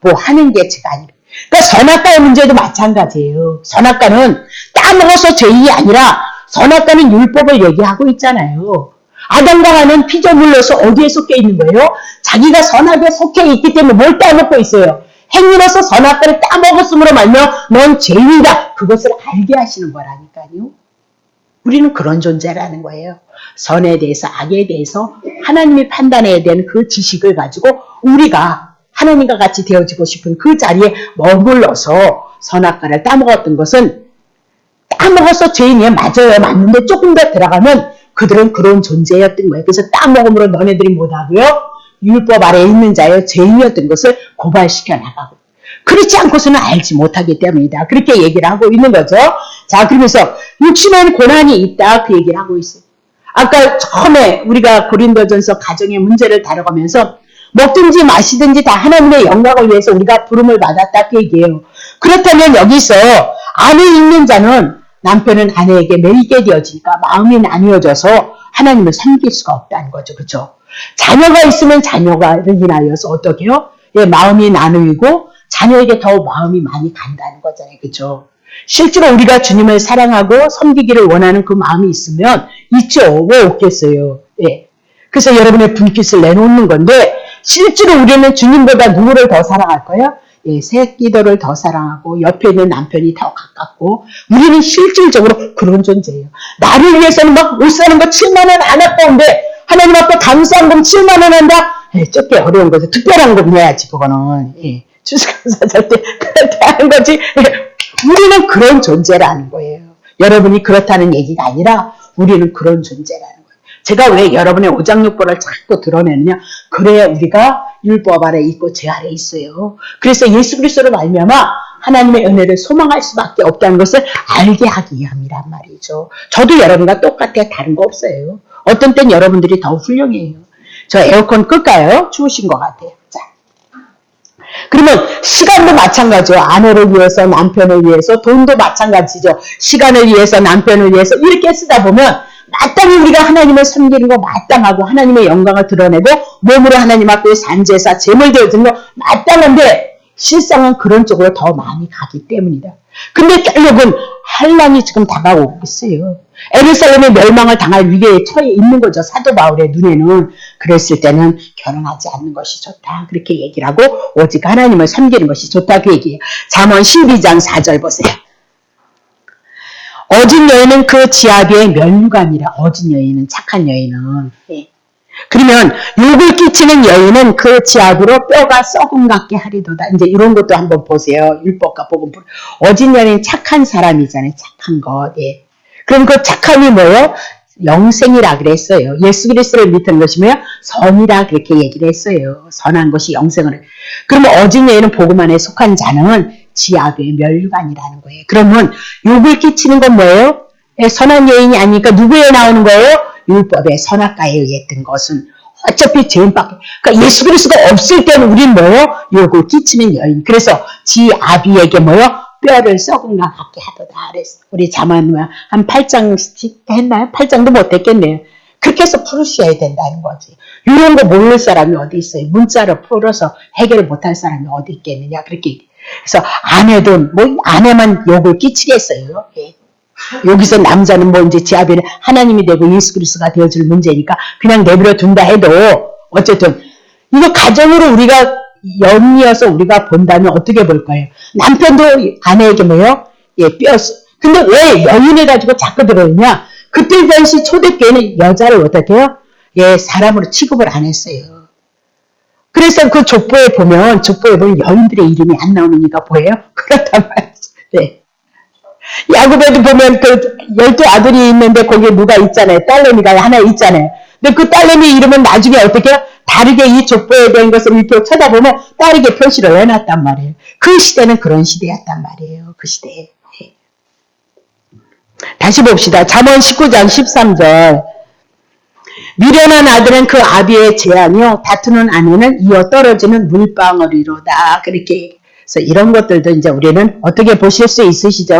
뭐 하는 게 죄가 아니라. 그러니까 선악과의 문제도 마찬가지예요. 선악과는 따먹어서 죄인이 아니라 선악과는 율법을 얘기하고 있잖아요. 아담과 하와는 피조물로서 어디에 속해 있는 거예요? 자기가 선악에 속해 있기 때문에 뭘 따먹고 있어요? 행위로서 선악과를 따먹었으므로 말며 넌 죄인이다. 그것을 알게 하시는 거라니까요. 우리는 그런 존재라는 거예요. 선에 대해서 악에 대해서 하나님이 판단해야 되는 그 지식을 가지고 우리가 하나님과 같이 되어지고 싶은 그 자리에 머물러서 선악과를 따먹었던 것은 따먹어서 죄인이야. 맞아요. 맞는데 조금 더 들어가면 그들은 그런 존재였던 거예요. 그래서 따먹음으로 너네들이 못하고요. 율법 아래에 있는 자여 죄인이었던 것을 고발시켜 나가고. 그렇지 않고서는 알지 못하기 때문이다. 그렇게 얘기를 하고 있는 거죠. 자, 그러면서 육신에는 고난이 있다. 그 얘기를 하고 있어요. 아까 처음에 우리가 고린도전서 가정의 문제를 다뤄가면서 먹든지 마시든지 다 하나님의 영광을 위해서 우리가 부름을 받았다. 그 얘기예요. 그렇다면 여기서 안에 있는 자는 남편은 아내에게 매이게 되어지니까 마음이 나뉘어져서 하나님을 섬길 수가 없다는 거죠. 그렇죠? 자녀가 있으면 자녀를 인하여서 어떻게 해요? 예, 마음이 나누이고 자녀에게 더 마음이 많이 간다는 거잖아요. 그렇죠? 실제로 우리가 주님을 사랑하고 섬기기를 원하는 그 마음이 있으면 있죠. 왜 없겠어요? 예. 그래서 여러분의 분깃을 내놓는 건데 실제로 우리는 주님보다 누구를 더 사랑할 거예요? 예, 새끼들을 더 사랑하고 옆에 있는 남편이 더 가깝고 우리는 실질적으로 그런 존재예요. 나를 위해서는 막 옷 사는 거 7만 원 안 아까운데 하나님 앞에 감사한 금 7만 원 한다? 예, 적게 어려운 거죠. 특별한 금 해야지 그거는. 예, 추수감사절 때 그렇게 하는 거지. 예, 우리는 그런 존재라는 거예요. 여러분이 그렇다는 얘기가 아니라 우리는 그런 존재라는 거예요. 제가 왜 여러분의 오장육부를 자꾸 드러내느냐? 그래야 우리가 율법 아래 있고 죄 아래 있어요. 그래서 예수 그리스도로 말미암아 하나님의 은혜를 소망할 수밖에 없다는 것을 알게 하기 위함이란 말이죠. 저도 여러분과 똑같아. 다른 거 없어요. 어떤 땐 여러분들이 더 훌륭해요. 저 에어컨 끌까요? 추우신 것 같아요. 자, 그러면 시간도 마찬가지죠. 아내를 위해서, 남편을 위해서, 돈도 마찬가지죠. 시간을 위해서, 남편을 위해서 이렇게 쓰다 보면 마땅히 우리가 하나님을 섬기는 거 마땅하고 하나님의 영광을 드러내고 몸으로 하나님 앞에 산제사, 제물 드리는 거 마땅한데 실상은 그런 쪽으로 더 많이 가기 때문이다. 근데 결국은 환란이 지금 다가오고 있어요. 예루살렘의 멸망을 당할 위기에 처해 있는 거죠. 사도 바울의 눈에는. 그랬을 때는 결혼하지 않는 것이 좋다. 그렇게 얘기를 하고 오직 하나님을 섬기는 것이 좋다. 그 얘기예요. 잠언 12장 4절 보세요. 어진 여인은 그 지아비의 면류관이라. 어진 여인은, 착한 여인은. 예. 그러면 욕을 끼치는 여인은 그 지압으로 뼈가 썩음 같게 하리도다. 이제 이런 것도 한번 보세요. 율법과 복음. 어진 여인은 착한 사람이잖아요. 착한 것. 예. 그럼 그 착함이 뭐예요? 영생이라 그랬어요. 예수 그리스도를 믿는 것이 뭐예요? 선이라 그렇게 얘기를 했어요. 선한 것이 영생을. 그러면 어진 여인은 복음 안에 속한 자는 지압의 면류관이라는 거예요. 그러면 욕을 끼치는 건 뭐예요? 선한 여인이 아니니까 누구에 나오는 거예요? 율법의 선악과에 의했던 것은 어차피 죄인밖에. 그러니까 예수 그리스도가 없을 때는 우리는 뭐예요? 욕을 끼치는 여인. 그래서 지 아비에게 뭐예요? 뼈를 썩은가 같게 하도다. 그랬어. 우리 잠언 한 8장씩 했나요? 8장도 못했겠네요. 그렇게 해서 풀으셔야 된다는 거지. 이런 거 모를 사람이 어디 있어요? 문자로 풀어서 해결을 못할 사람이 어디 있겠느냐. 그렇게. 그래서 아내도 뭐 아내만 욕을 끼치겠어요. 예. 여기서 남자는 뭐 이제 지아비는 하나님이 되고 예수 그리스도가 되어줄 문제니까 그냥 내버려 둔다 해도 어쨌든 이거 가정으로 우리가 연이어서 우리가 본다면 어떻게 볼 거예요? 남편도 아내에게 뭐예요? 예, 뼈스. 근데 왜 여인을 가지고 자꾸 들어오냐? 그때 당시 초대교회는 여자를 어떻게 해요? 예, 사람으로 취급을 안 했어요. 그래서 그 족보에 보면 여인들의 이름이 안 나오니까 뭐예요? 그렇단 말이죠. 네. 야곱에도 보면 그 12아들이 있는데 거기에 누가 있잖아요. 딸내미가 하나 있잖아요. 근데 그 딸내미 이름은 나중에 어떻게 해요? 다르게 이 족보에 대한 것을 이렇게 쳐다보면 다르게 표시를 해놨단 말이에요. 그 시대는 그런 시대였단 말이에요. 그 시대에. 네. 다시 봅시다. 잠언 19장 13절. 미련한 아들은 그 아비의 재앙이요 다투는 아내는 이어 떨어지는 물방울이로다. 그렇게. 그래서 이런 것들도 이제 우리는 어떻게 보실 수 있으시죠?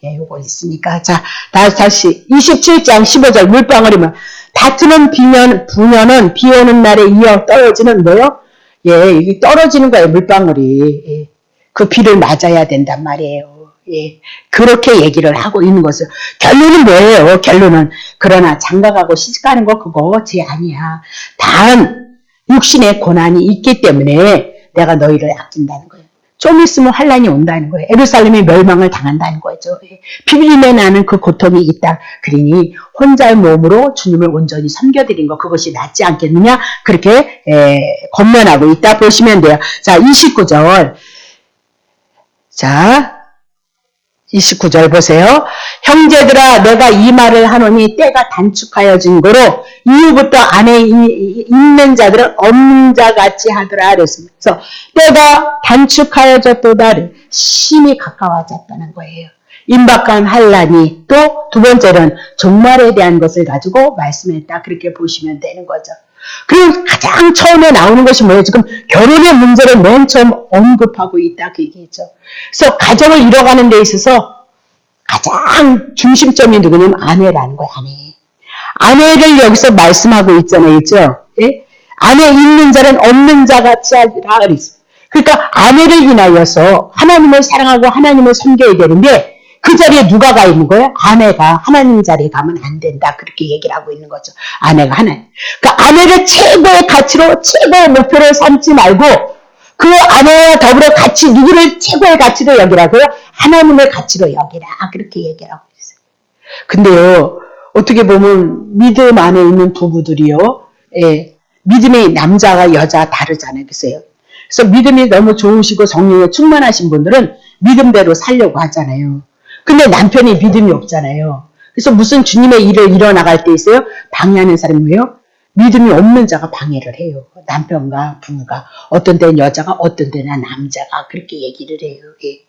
예, 요거 있으니까. 자, 다시 27장 15절 물방울이면 다투는 부녀는 비 오는 날에 이어 떨어지는 뭐요? 예, 이게 떨어지는 거예요, 물방울이. 예, 그 비를 맞아야 된단 말이에요. 예, 그렇게 얘기를 하고 있는 것을. 결론은 뭐예요? 결론은 그러나 장가가고 시집가는 거 그거 제 아니야. 다음 육신의 고난이 있기 때문에 내가 너희를 아낀다는 거예요. 좀 있으면 환란이 온다는 거예요. 예루살렘이 멸망을 당한다는 거죠. 비비림에 나는 그 고통이 있다. 그러니 혼자의 몸으로 주님을 온전히 섬겨드린 거 그것이 낫지 않겠느냐? 그렇게 권면하고 있다 보시면 돼요. 자, 29절. 자, 29절 보세요. 형제들아 내가 이 말을 하노니 때가 단축하여진 거로 이후부터 안에 있는 자들은 없는 자같이 하더라 그랬습니다. 그래서 때가 단축하여졌도다 심히 가까워졌다는 거예요. 임박한 환란이 또 두 번째는 종말에 대한 것을 가지고 말씀했다. 그렇게 보시면 되는 거죠. 그리고 가장 처음에 나오는 것이 뭐예요? 지금 결혼의 문제를 맨 처음 언급하고 있다. 그 얘기죠. 그래서 가정을 이뤄가는 데 있어서 가장 중심점이 누구냐면 아내라는 거예요. 아내를 여기서 말씀하고 있잖아요. 그렇죠? 예? 안에 있는 자는 없는 자같이 하리라 그랬어요. 그러니까 아내를 인하여서 하나님을 사랑하고 하나님을 섬겨야 되는데 그 자리에 누가 가 있는 거예요? 아내가 하나님 자리에 가면 안 된다. 그렇게 얘기를 하고 있는 거죠. 아내가 하나님. 그러니까 아내를 최고의 가치로 최고의 목표로 삼지 말고 그 아내와 더불어 같이 누구를 최고의 가치로 여기라고요? 하나님의 가치로 여기라. 그렇게 얘기를 하고 있어요. 근데요. 어떻게 보면 믿음 안에 있는 부부들이요. 예, 믿음의 남자와 여자 다르잖아요. 그래서 믿음이 너무 좋으시고 성령에 충만하신 분들은 믿음대로 살려고 하잖아요. 근데 남편이 믿음이 없잖아요. 그래서 무슨 주님의 일을 이뤄나갈 때 있어요? 방해하는 사람이 뭐예요? 믿음이 없는 자가 방해를 해요. 남편과 부부가. 어떤 때는 여자가 어떤 때는 남자가 그렇게 얘기를 해요. 예.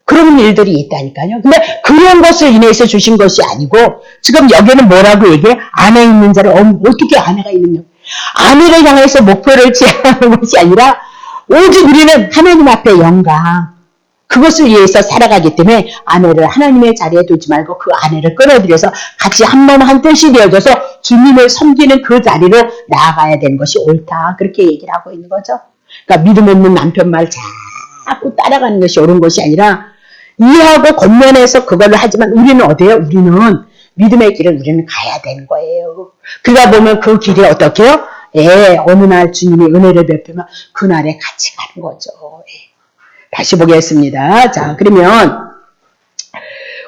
그런 일들이 있다니까요. 근데 그런 것을 인해서 주신 것이 아니고 지금 여기는 뭐라고 얘기해? 안에 있는 자를 어떻게 아내가 있느냐. 아내를 향해서 목표를 제한하는 것이 아니라 오직 우리는 하나님 앞에 영광 그것을 위해서 살아가기 때문에 아내를 하나님의 자리에 두지 말고 그 아내를 끌어들여서 같이 한 몸 한 뜻이 되어져서 주님을 섬기는 그 자리로 나아가야 되는 것이 옳다. 그렇게 얘기를 하고 있는 거죠. 그러니까 믿음 없는 남편 말 자꾸 따라가는 것이 옳은 것이 아니라 이해하고 권면해서 그걸로 하지만 우리는 어때요? 우리는 믿음의 길을 우리는 가야 되는 거예요. 그러다 보면 그 길이 어떻게 해요? 예, 어느 날 주님이 은혜를 베푸면 그날에 같이 가는 거죠. 예. 다시 보겠습니다. 자, 그러면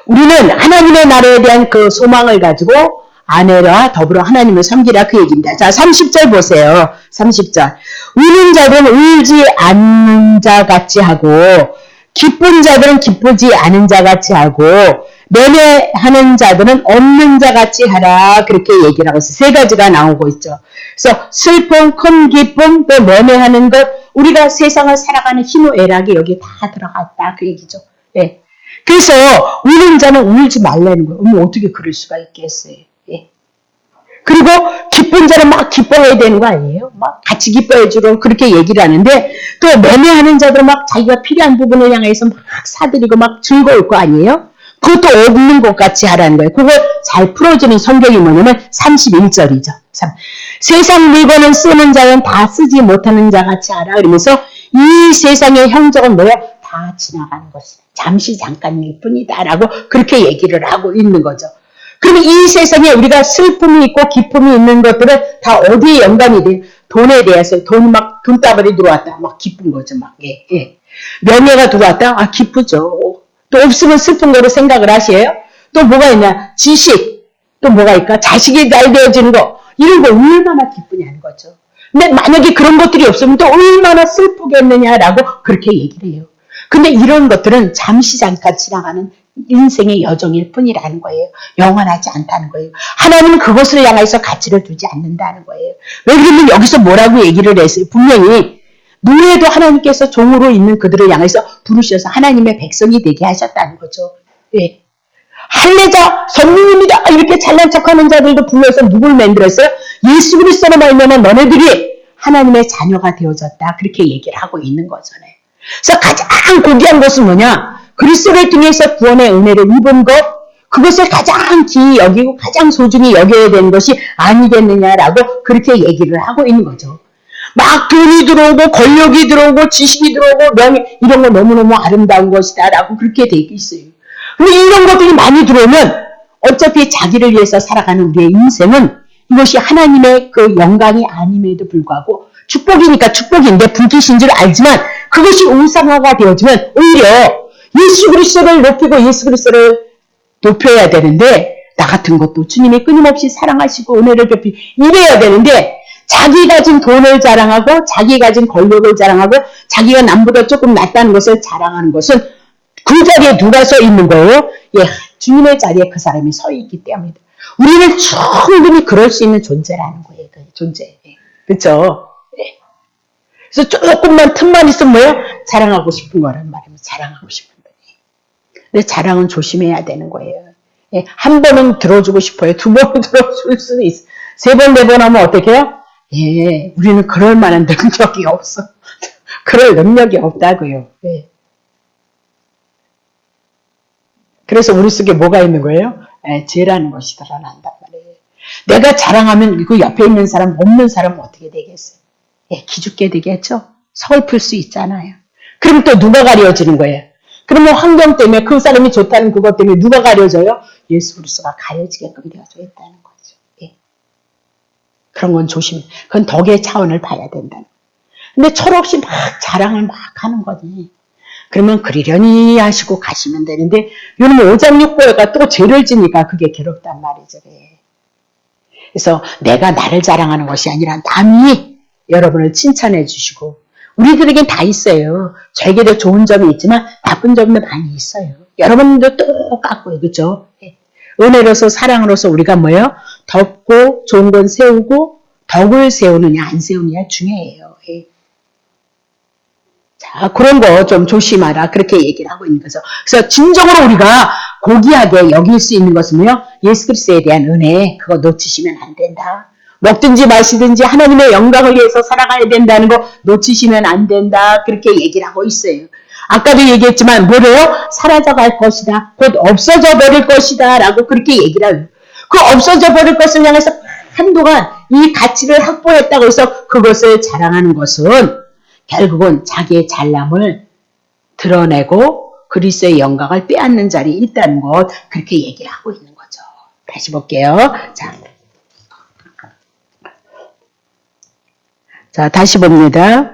우리는 하나님의 나라에 대한 그 소망을 가지고 아내와 더불어 하나님을 섬기라 그 얘기입니다. 자, 30절 보세요. 30절. 우는 자들은 울지 않는 자 같이 하고 기쁜 자들은 기쁘지 않은 자 같이 하고 매매하는 자들은 없는 자 같이 하라. 그렇게 얘기를 하고 있어요. 세 가지가 나오고 있죠. 그래서 슬픔, 큰 기쁨, 또 매매하는 것 우리가 세상을 살아가는 희노애락이 여기 다 들어갔다. 그 얘기죠. 예. 그래서 우는 자는 울지 말라는 거예요. 어떻게 그럴 수가 있겠어요. 예. 그리고 기쁜 자는 막 기뻐해야 되는 거 아니에요? 막 같이 기뻐해 주고 그렇게 얘기를 하는데 또 매매하는 자들은 막 자기가 필요한 부분을 향해서 막 사들이고 막 즐거울 거 아니에요? 그것도 없는 것 같이 하라는 거예요. 그걸 잘 풀어주는 성경이 뭐냐면 31절이죠. 세상 물건을 쓰는 자는 다 쓰지 못하는 자 같이 하라. 그러면서 이 세상의 형적은 뭐야? 다 지나가는 것이다. 잠시 잠깐일 뿐이다. 라고 그렇게 얘기를 하고 있는 거죠. 그러면 이 세상에 우리가 슬픔이 있고 기쁨이 있는 것들은 다 어디에 연관이 돼? 돈에 대해서 돈다발이 들어왔다. 막 기쁜 거죠. 막. 예, 예. 명예가 들어왔다. 아, 기쁘죠. 또 없으면 슬픈 거로 생각을 하세요. 또 뭐가 있냐? 지식. 또 뭐가 있까? 자식이 잘 되어지는 거. 이런 거 얼마나 기쁘냐는 거죠. 근데 만약에 그런 것들이 없으면 또 얼마나 슬프겠느냐라고 그렇게 얘기를 해요. 근데 이런 것들은 잠시 잠깐 지나가는 인생의 여정일 뿐이라는 거예요. 영원하지 않다는 거예요. 하나님은 그것을 향해서 가치를 두지 않는다는 거예요. 왜 그러면 여기서 뭐라고 얘기를 했어요? 분명히 노래도 하나님께서 종으로 있는 그들을 향해서 부르셔서 하나님의 백성이 되게 하셨다는 거죠. 예. 할례자 선민입니다. 이렇게 잘난 척하는 자들도 불러서 누굴 만들었어요? 예수 그리스도로 말미암아 너네들이 하나님의 자녀가 되어졌다. 그렇게 얘기를 하고 있는 거잖아요. 그래서 가장 고귀한 것은 뭐냐? 그리스도를 통해서 구원의 은혜를 입은 것, 그것을 가장 귀히 여기고 가장 소중히 여겨야 되는 것이 아니겠느냐라고 그렇게 얘기를 하고 있는 거죠. 막 돈이 들어오고 권력이 들어오고 지식이 들어오고 명예 이런 거 너무너무 아름다운 것이다 라고 그렇게 돼 있어요. 근데 이런 것들이 많이 들어오면 어차피 자기를 위해서 살아가는 우리의 인생은 이것이 하나님의 그 영광이 아님에도 불구하고 축복이니까 축복인데 불빛인 줄 알지만 그것이 우상화가 되어지면 오히려 예수 그리스도를 높이고 예수 그리스도를 높여야 되는데 나 같은 것도 주님이 끊임없이 사랑하시고 은혜를 베푸 이래야 되는데 자기 가진 돈을 자랑하고 자기 가진 권력을 자랑하고 자기가 남보다 조금 낫다는 것을 자랑하는 것은 그 자리에 누가 서 있는 거예요? 예, 주님의 자리에 그 사람이 서 있기 때문이다. 우리는 충분히 그럴 수 있는 존재라는 거예요. 그 존재. 그렇죠? 네. 그래서 조금만 틈만 있으면 뭐예요? 자랑하고 싶은 거란 말이에요. 자랑하고 싶은 거예요. 근데 자랑은 조심해야 되는 거예요. 예, 한 번은 들어주고 싶어요. 두 번은 들어줄 수도 있어요. 세 번, 네 번 하면 어떻게 해요? 예, 우리는 그럴 만한 능력이 없어. 그럴 능력이 없다고요. 예. 그래서 우리 속에 뭐가 있는 거예요? 예, 죄라는 것이 드러난단 말이에요. 내가 자랑하면 그 옆에 있는 사람, 없는 사람은 어떻게 되겠어요? 예, 기죽게 되겠죠? 서글플 수 있잖아요. 그럼 또 누가 가려지는 거예요? 그러면 환경 때문에 그 사람이 좋다는 그것 때문에 누가 가려져요? 예수 그리스도가 가려지게끔 되어져 있다는 거죠. 예. 그런 건 조심해. 그건 덕의 차원을 봐야 된다는 거예요. 근데 철없이 막 자랑을 막 하는 거지. 그러면 그리려니 하시고 가시면 되는데 요놈 오장육부가 또 죄를 지니까 그게 괴롭단 말이죠. 그래서 내가 나를 자랑하는 것이 아니라 남이 여러분을 칭찬해 주시고 우리들에겐 다 있어요. 저에게도 좋은 점이 있지만 나쁜 점도 많이 있어요. 여러분도 똑같고요. 그렇죠? 은혜로서 사랑으로서 우리가 뭐예요? 덮고 좋은 건 세우고 덕을 세우느냐 안 세우느냐 중요해요. 자, 그런 거 좀 조심하라. 그렇게 얘기를 하고 있는 거죠. 그래서 진정으로 우리가 고귀하게 여길 수 있는 것은 뭐예요? 예수 그리스도에 대한 은혜. 그거 놓치시면 안 된다. 먹든지 마시든지 하나님의 영광을 위해서 살아가야 된다는 거 놓치시면 안 된다. 그렇게 얘기를 하고 있어요. 아까도 얘기했지만 뭐래요? 사라져갈 것이다. 곧 없어져 버릴 것이다. 라고 그렇게 얘기를 해요. 그 없어져 버릴 것을 향해서 한동안 이 가치를 확보했다고 해서 그것을 자랑하는 것은 결국은 자기의 잘남을 드러내고 그리스도의 영광을 빼앗는 자리에 있다는 것 그렇게 얘기를 하고 있는 거죠. 다시 볼게요. 자, 다시 봅니다.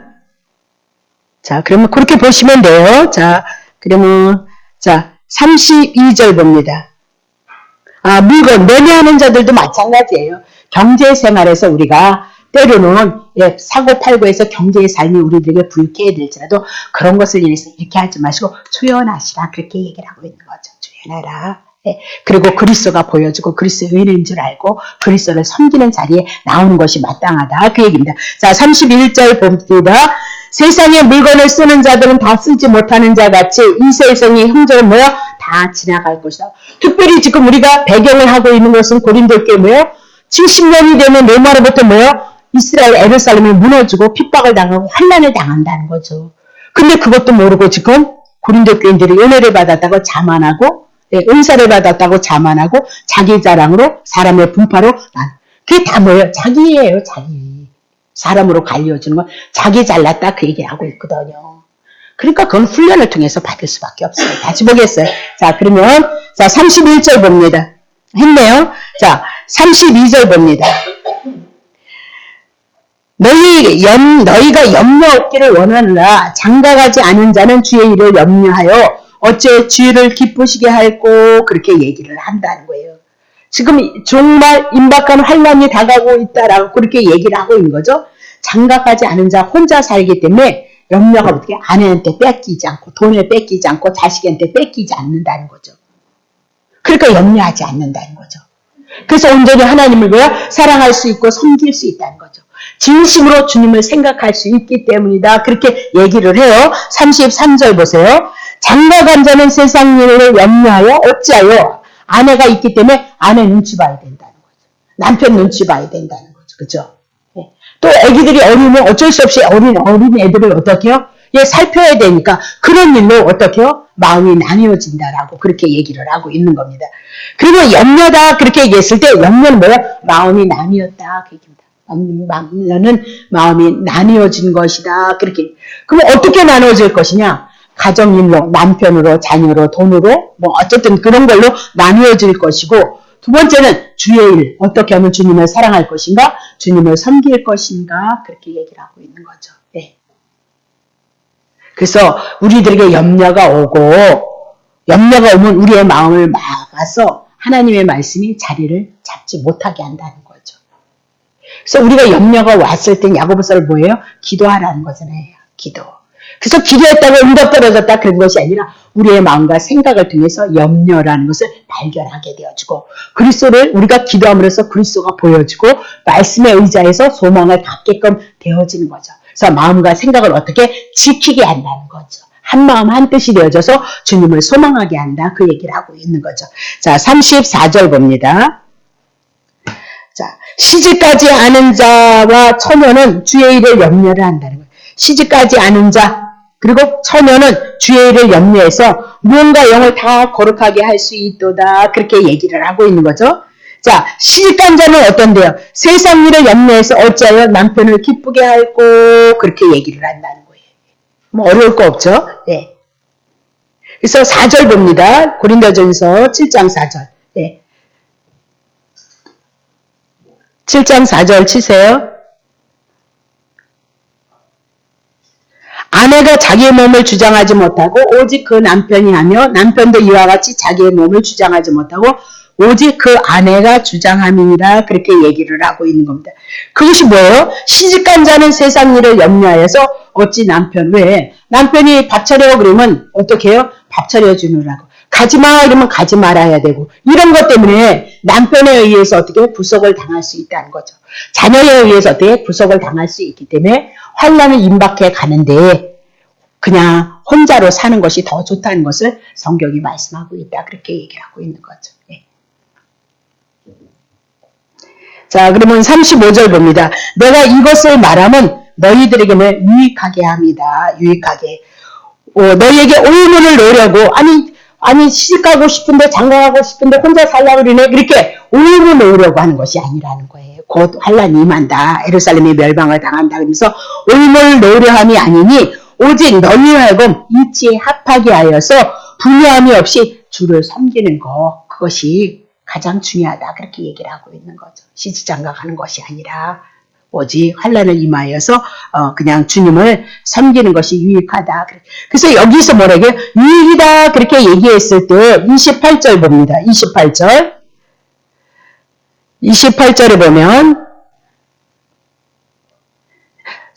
자, 그러면 그렇게 보시면 돼요. 자, 그러면 32절 봅니다. 물건 매매하는 자들도 마찬가지예요. 경제 생활에서 우리가 때로는 사고 팔고 해서 경제의 삶이 우리들에게 불쾌해 될지라도 그런 것을 인해서 이렇게 하지 마시고 조연하시라 그렇게 얘기를 하고 있는 거죠. 조연하라. 그리고 그리스도가 보여주고 그리스도의 의인인 줄 알고 그리스도를 섬기는 자리에 나오는 것이 마땅하다. 그 얘기입니다. 자, 31절 봅니다. 세상의 물건을 쓰는 자들은 다 쓰지 못하는 자같이 이 세상의 형제는 뭐야? 다 지나갈 것이다. 특별히 지금 우리가 배경을 하고 있는 것은 고린도교회 뭐예요? 70년이 되면 로마로부터 뭐예요? 이스라엘 에루살렘이 무너지고 핍박을 당하고 환난을 당한다는 거죠. 근데 그것도 모르고 지금 고린도 교인들이 은혜를 받았다고 자만하고 은사를 받았다고 자만하고 자기 자랑으로 사람의 분파로 그게 다 뭐예요? 자기예요. 자기. 사람으로 갈려주는 건 자기 잘났다 그 얘기를 하고 있거든요. 그러니까 그건 훈련을 통해서 받을 수밖에 없어요. 다시 보겠어요. 자, 그러면 31절 봅니다. 했네요. 자, 32절 봅니다. 너희가 염려 없기를 원하느라 장가가지 않은 자는 주의 일을 염려하여 어째 주를 기쁘시게 할꼬 그렇게 얘기를 한다는 거예요. 지금 정말 임박한 환난이 다가오고 있다라고 그렇게 얘기를 하고 있는 거죠. 장가가지 않은 자 혼자 살기 때문에 염려가 어떻게 아내한테 뺏기지 않고 돈을 뺏기지 않고 자식한테 뺏기지 않는다는 거죠. 그러니까 염려하지 않는다는 거죠. 그래서 온전히 하나님을 왜요? 사랑할 수 있고 섬길 수 있다는 거죠. 진심으로 주님을 생각할 수 있기 때문이다. 그렇게 얘기를 해요. 33절 보세요. 장가간 자는 세상 일을 염려하여 어찌하여 아내가 있기 때문에 아내 눈치 봐야 된다는 거죠. 남편 눈치 봐야 된다는 거죠. 그죠? 또 애기들이 어리면 어쩔 수 없이 어린 애들을 어떻게 해요? 살펴야 되니까 그런 일로 어떻게요? 마음이 나뉘어진다라고 그렇게 얘기를 하고 있는 겁니다. 그리고 염려다 그렇게 얘기했을 때 염려는 뭐야? 마음이 나뉘었다 그 얘기입니다. 염려는 마음이 나뉘어진 것이다 그렇게. 그럼 어떻게 나눠질 것이냐? 가정일로, 남편으로, 자녀로, 돈으로 뭐 어쨌든 그런 걸로 나뉘어질 것이고, 두 번째는 주의 일, 어떻게 하면 주님을 사랑할 것인가, 주님을 섬길 것인가 그렇게 얘기를 하고 있는 거죠. 네. 그래서 우리들에게 염려가 오면 우리의 마음을 막아서 하나님의 말씀이 자리를 잡지 못하게 한다는 거죠. 그래서 우리가 염려가 왔을 땐 야고보서를 뭐예요? 기도하라는 거잖아요. 기도. 그래서 기도했다고 응답 떨어졌다 그런 것이 아니라 우리의 마음과 생각을 통해서 염려라는 것을 발견하게 되어지고, 그리스도를 우리가 기도함으로써 그리스도가 보여지고 말씀에 의지해서 소망을 갖게끔 되어지는 거죠. 그래서 마음과 생각을 어떻게 지키게 한다는 거죠. 한 마음 한 뜻이 되어져서 주님을 소망하게 한다 그 얘기를 하고 있는 거죠. 자, 34절 봅니다. 자, 시집가지 않은 자와 처녀는 주의 일을 염려를 한다는 거예요. 시집가지 않은 자 그리고 처녀는 주의 일을 염려해서 무언가 영을 다 거룩하게 할 수 있도다 그렇게 얘기를 하고 있는 거죠. 자, 시집간 자는 어떤데요? 세상 일을 염려해서 어찌하여 남편을 기쁘게 할고 그렇게 얘기를 한다는 거예요. 뭐 어려울 거 없죠. 네. 그래서 4절 봅니다. 고린도전서 7장 4절. 네. 7장 4절 치세요. 아내가 자기의 몸을 주장하지 못하고 오직 그 남편이 하며 남편도 이와 같이 자기의 몸을 주장하지 못하고 오직 그 아내가 주장함이니라 그렇게 얘기를 하고 있는 겁니다. 그것이 뭐예요? 시집간 자는 세상 일을 염려하여서 어찌 왜 남편이 밥 차려 그러면 어떻게 해요? 밥 차려주느라고. 가지마 이러면 가지 말아야 되고 이런 것 때문에 남편에 의해서 어떻게 구속을 당할 수 있다는 거죠. 자녀에 의해서 어떻게 구속을 당할 수 있기 때문에 환난을 임박해 가는데 그냥 혼자로 사는 것이 더 좋다는 것을 성경이 말씀하고 있다 그렇게 얘기하고 있는 거죠. 네. 자, 그러면 35절 봅니다. 내가 이것을 말하면 너희들에게는 유익하게 합니다. 유익하게. 너희에게 오인을 놓으려고 아니 시집가고 싶은데 장가가고 싶은데 혼자 살려고 그러네 그렇게 오인을 놓으려고 하는 것이 아니라는 거예요. 곧 환난이 임한다. 예루살렘이 멸망을 당한다. 그러면서 오인을 놓으려 함이 아니니 오직 너희와 하여금 이치에 합하게 하여서 분야함이 없이 주를 섬기는 것 그것이 가장 중요하다 그렇게 얘기를 하고 있는 거죠. 시집장가가는 것이 아니라 오직 환난을 임하여서 그냥 주님을 섬기는 것이 유익하다. 그래서 여기서 뭐라고 해요? 유익이다 그렇게 얘기했을 때 28절 봅니다. 28절에 보면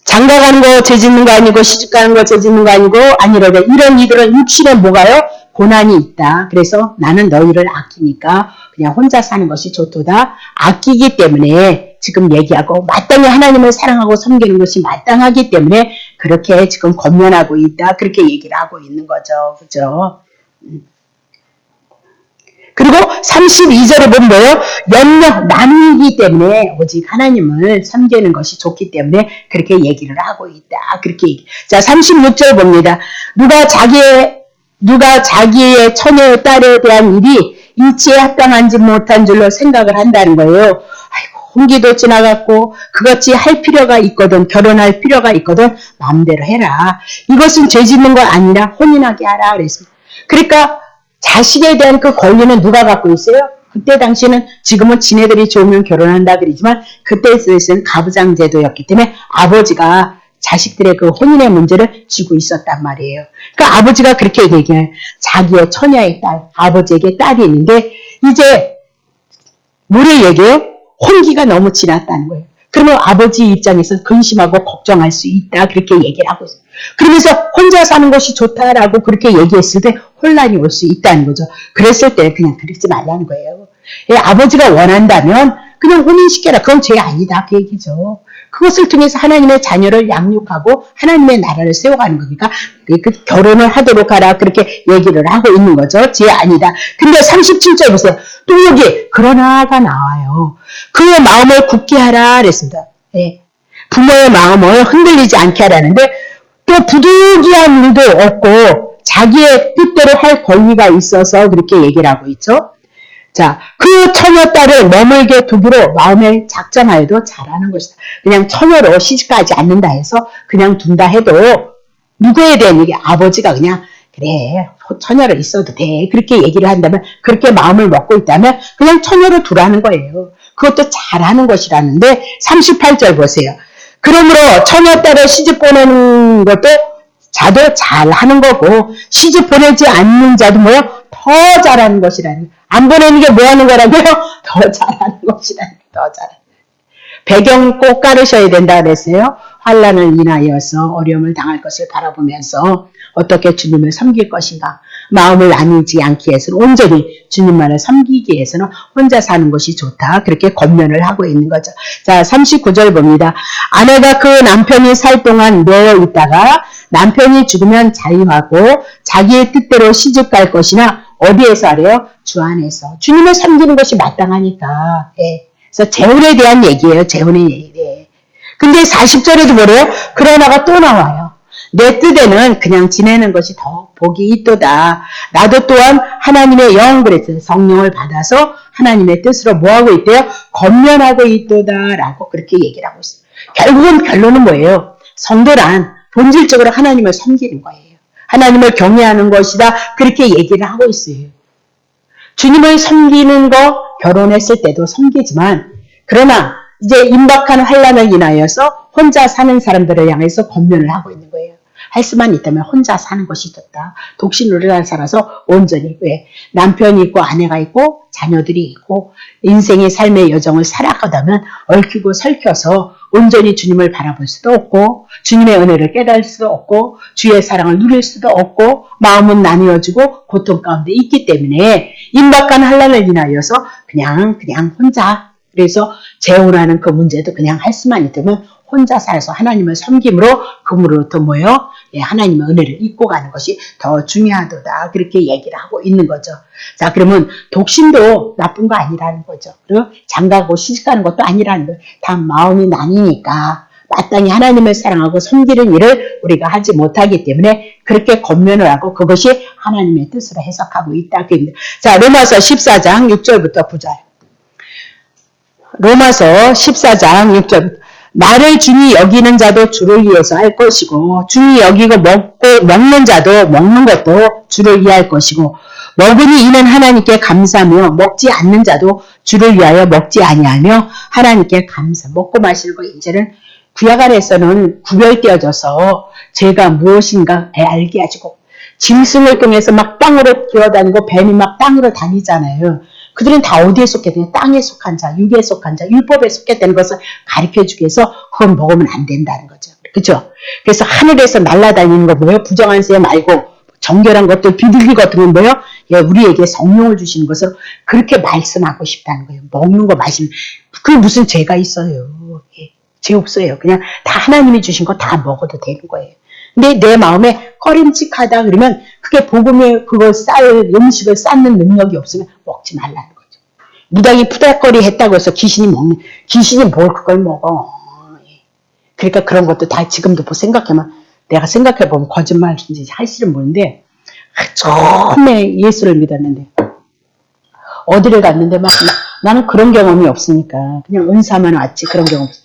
장가가는 거 죄짓는 거 아니고 시집가는 거 죄짓는 거 아니고 아니라도 이런 이들은 육신에 뭐가요? 고난이 있다. 그래서 나는 너희를 아끼니까 그냥 혼자 사는 것이 좋도다. 아끼기 때문에 지금 얘기하고 마땅히 하나님을 사랑하고 섬기는 것이 마땅하기 때문에 그렇게 지금 권면하고 있다. 그렇게 얘기를 하고 있는 거죠. 그죠? 그리고 32절에 보면 뭐예요? 염려, 나누기 때문에 오직 하나님을 섬기는 것이 좋기 때문에 그렇게 얘기를 하고 있다. 그렇게 얘기. 자, 36절 봅니다. 누가 자기의 처녀의 딸에 대한 일이 이치에 합당한지 못한 줄로 생각을 한다는 거예요. 아이고, 홍기도 지나갔고 그것이 할 필요가 있거든, 결혼할 필요가 있거든 마음대로 해라. 이것은 죄 짓는 거 아니라 혼인하게 하라 그랬습니다. 그러니까 자식에 대한 그 권리는 누가 갖고 있어요? 그때 당시에는 지금은 지네들이 좋으면 결혼한다 그러지만 그때에서는 가부장 제도였기 때문에 아버지가 자식들의 그 혼인의 문제를 쥐고 있었단 말이에요. 그러니까 아버지가 그렇게 얘기해요. 자기의 처녀의 딸, 아버지에게 딸이 있는데 이제 뭐를 얘기해요? 혼기가 너무 지났다는 거예요. 그러면 아버지 입장에서 근심하고 걱정할 수 있다 그렇게 얘기를 하고 있어요. 그러면서 혼자 사는 것이 좋다라고 그렇게 얘기했을 때 혼란이 올 수 있다는 거죠. 그랬을 때 그냥 그러지 말라는 거예요. 아버지가 원한다면 그냥 혼인시켜라. 그건 죄 아니다 그 얘기죠. 그것을 통해서 하나님의 자녀를 양육하고 하나님의 나라를 세워가는 거니까 그 결혼을 하도록 하라 그렇게 얘기를 하고 있는 거죠. 죄 아니다. 근데 37절 보세요. 또 여기 그러나가 나와요. 그의 마음을 굳게 하라 그랬습니다. 네. 부모의 마음을 흔들리지 않게 하라는데 또 부득이한 일도 없고 자기의 뜻대로 할 권리가 있어서 그렇게 얘기를 하고 있죠. 자, 그 처녀딸을 머물게 두기로 마음에 작정하여도 잘하는 것이다. 그냥 처녀로 시집가지 않는다 해서 그냥 둔다 해도 누구에 대한 얘기? 아버지가 그냥 그래 처녀로 있어도 돼 그렇게 얘기를 한다면, 그렇게 마음을 먹고 있다면 그냥 처녀로 두라는 거예요. 그것도 잘하는 것이라는데 38절 보세요. 그러므로 처녀딸을 시집 보내는 것도 자도 잘하는 거고 시집 보내지 않는 자도 뭐요? 더 잘하는 것이라는, 안 보내는 게 뭐 하는 거라고요? 더 잘하는 것이라는, 더 잘하는. 배경 꼭 깔으셔야 된다 그랬어요. 환난을 인하여서 어려움을 당할 것을 바라보면서 어떻게 주님을 섬길 것인가, 마음을 나누지 않기 위해서는, 온전히 주님만을 섬기기 위해서는 혼자 사는 것이 좋다, 그렇게 권면을 하고 있는 거죠. 자, 39절 봅니다. 아내가 그 남편이 살 동안 내어 있다가 남편이 죽으면 자유하고 자기의 뜻대로 시집 갈 것이나 어디에서 하래요? 주 안에서. 주님을 섬기는 것이 마땅하니까. 예. 그래서 재혼에 대한 얘기예요. 재혼의 얘기. 근데 40절에도 뭐래요? 그러나가 또 나와요. 내 뜻에는 그냥 지내는 것이 더 복이 있도다. 나도 또한 하나님의 영, 그랬어요. 성령을 받아서 하나님의 뜻으로 뭐하고 있대요? 권면하고 있도다 라고 그렇게 얘기를 하고 있어요. 결국은 결론은 뭐예요? 성도란 본질적으로 하나님을 섬기는 거예요. 하나님을 경외하는 것이다, 그렇게 얘기를 하고 있어요. 주님을 섬기는 거 결혼했을 때도 섬기지만, 그러나 이제 임박한 환난을 인하여서 혼자 사는 사람들을 향해서 권면을 하고 있는 거예요. 할 수만 있다면 혼자 사는 것이 좋다. 독신으로 살아서 온전히, 왜? 남편이 있고 아내가 있고 자녀들이 있고 인생의 삶의 여정을 살아가다면 얽히고 설켜서 온전히 주님을 바라볼 수도 없고 주님의 은혜를 깨달을 수도 없고 주의 사랑을 누릴 수도 없고 마음은 나뉘어지고 고통 가운데 있기 때문에 임박한 환난을 인하여서 그냥 혼자, 그래서 재혼하는 그 문제도 그냥 할 수만 있다면 혼자 살아서 하나님을 섬김으로 그물로부터 뭐요? 예, 하나님의 은혜를 잊고 가는 것이 더 중요하도다, 그렇게 얘기를 하고 있는 거죠. 자, 그러면 독신도 나쁜 거 아니라는 거죠. 그리고 장가고 시집가는 것도 아니라는 거예요. 다 마음이 나뉘니까 마땅히 하나님을 사랑하고 섬기는 일을 우리가 하지 못하기 때문에 그렇게 권면을 하고 그것이 하나님의 뜻으로 해석하고 있다. 자, 로마서 14장 6절부터 보자. 로마서 14장 6절. 나를 중히 여기는 자도 주를 위해서 할 것이고 중히 여기고 먹는 자도 먹는 것도 주를 위할 것이고 먹으니 이는 하나님께 감사하며 먹지 않는 자도 주를 위하여 먹지 아니하며 하나님께 감사. 먹고 마시는 거 이제는 구약 안에서는 구별되어져서 죄가 무엇인가 알게 하시고, 짐승을 통해서 막 땅으로 기어다니고 뱀이 막 땅으로 다니잖아요. 그들은 다 어디에 속했냐? 땅에 속한 자, 육에 속한 자, 율법에 속했다는 것을 가르쳐주기 위해서 그건 먹으면 안 된다는 거죠. 그렇죠? 그래서 하늘에서 날아다니는 거 뭐예요? 부정한 새 말고 정결한 것들, 비둘기 같은 건 뭐예요? 예, 우리에게 성령을 주시는 것을 그렇게 말씀하고 싶다는 거예요. 먹는 거 마시는, 그게 무슨 죄가 있어요? 예, 죄 없어요. 그냥 다 하나님이 주신 거 다 먹어도 되는 거예요. 근데 내 마음에 꺼림칙하다 그러면 그게 복음에 그거 음식을 쌓는 능력이 없으면 먹지 말라는 거죠. 무당이 푸닥거리 했다고 해서 귀신이 뭘 그걸 먹어. 그러니까 그런 것도 다 지금도 생각하면, 내가 생각해보면 거짓말인지 할지는 모르는데, 처음에 예수를 믿었는데 어디를 갔는데 막 나는 그런 경험이 없으니까 그냥 은사만 왔지 그런 경험 없어.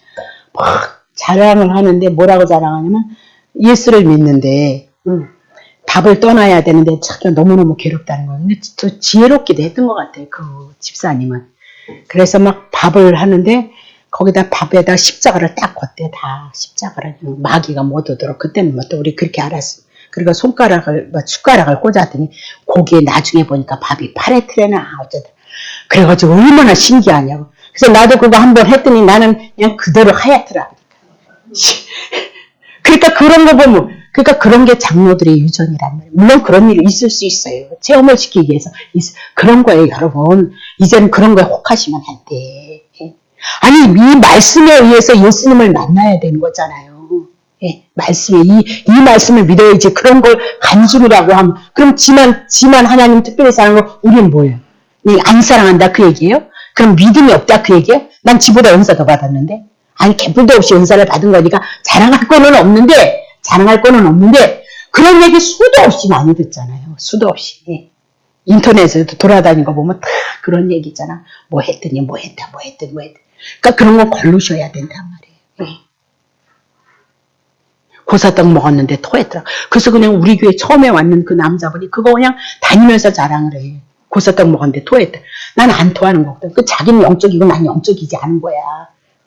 막 자랑을 하는데 뭐라고 자랑하냐면 예수를 믿는데 밥을 떠나야 되는데 참 너무너무 괴롭다는 거예요. 근데 또 지혜롭기도 했던 것 같아요. 그 집사님은. 그래서 막 밥을 하는데 거기다 밥에다 십자가를 딱 걷대. 다 십자가를 마귀가 못 오도록. 그때는 뭐 또 우리 그렇게 알았어요. 그리고 숟가락을 꽂았더니 고기에 나중에 보니까 밥이 파래트레나 어쩌다. 그래가지고 얼마나 신기하냐고. 그래서 나도 그거 한번 했더니 나는 그냥 그대로 하얗더라. 그러니까 그런 거 보면, 그러니까 그런 게 장로들의 유전이란 말이에요. 물론 그런 일이 있을 수 있어요. 체험을 시키기 위해서. 그런 거예요, 여러분. 이제는 그런 거에 혹하시면 안 돼. 아니, 이 말씀에 의해서 예수님을 만나야 되는 거잖아요. 예, 말씀에, 이 말씀을 믿어야지. 그런 걸 간증이라고 하면, 그럼 지만 하나님 특별히 사랑하는 거, 우리는 뭐예요? 안 사랑한다, 그 얘기예요? 그럼 믿음이 없다, 그 얘기예요? 난 지보다 은사 더 받았는데? 아니, 개뿔도 없이 은사를 받은 거니까 자랑할 거는 없는데, 자랑할 거는 없는데 그런 얘기 수도 없이 많이 듣잖아요. 수도 없이. 예. 인터넷에도 돌아다니는 거 보면 다 그런 얘기 있잖아. 뭐 했더니 뭐 했다. 그러니까 그런 거 걸르셔야 된단 말이에요. 예. 고사떡 먹었는데 토했더라. 그래서 그냥 우리 교회 처음에 왔는 그 남자분이 그거 그냥 다니면서 자랑을 해. 고사떡 먹었는데 토했다. 난 안 토하는 거거든. 그 자기는 영적이고 난 영적이지 않은 거야.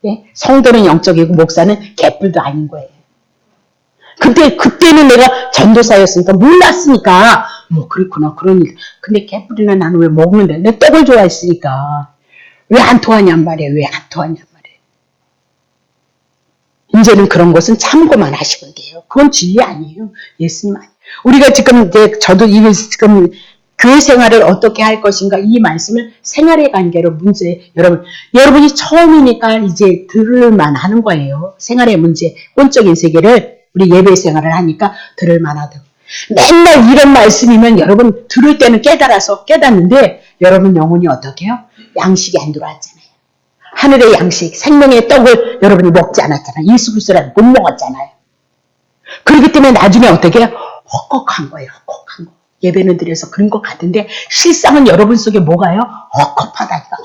예? 성도는 영적이고 목사는 개뿔도 아닌 거예요. 그때는 내가 전도사였으니까 몰랐으니까 뭐 그렇구나 그런 일. 근데 개뿔이나 나는 왜 먹는데 내 떡을 좋아했으니까 왜 안 토하냔 말이에요. 왜 안 토하냔 말이에요. 이제는 그런 것은 참고만 하시면 돼요. 그건 진리 아니에요. 예수님 아니에요. 우리가 지금 이제 저도 지금 교회 생활을 어떻게 할 것인가 이 말씀을 생활의 관계로 문제 여러분이 처음이니까 이제 들을만 하는 거예요. 생활의 문제, 본적인 세계를 우리 예배 생활을 하니까 들을만 하다고. 맨날 이런 말씀이면 여러분 들을 때는 깨닫는데 여러분 영혼이 어떻게 해요? 양식이 안 들어왔잖아요. 하늘의 양식, 생명의 떡을 여러분이 먹지 않았잖아요. 예수 그리스도를 못 먹었잖아요. 그렇기 때문에 나중에 어떻게 해요? 헛걱한 거예요. 헛걱한 거. 예배는 드려서 그런 것 같은데 실상은 여러분 속에 뭐가요? 헛겁하다니까.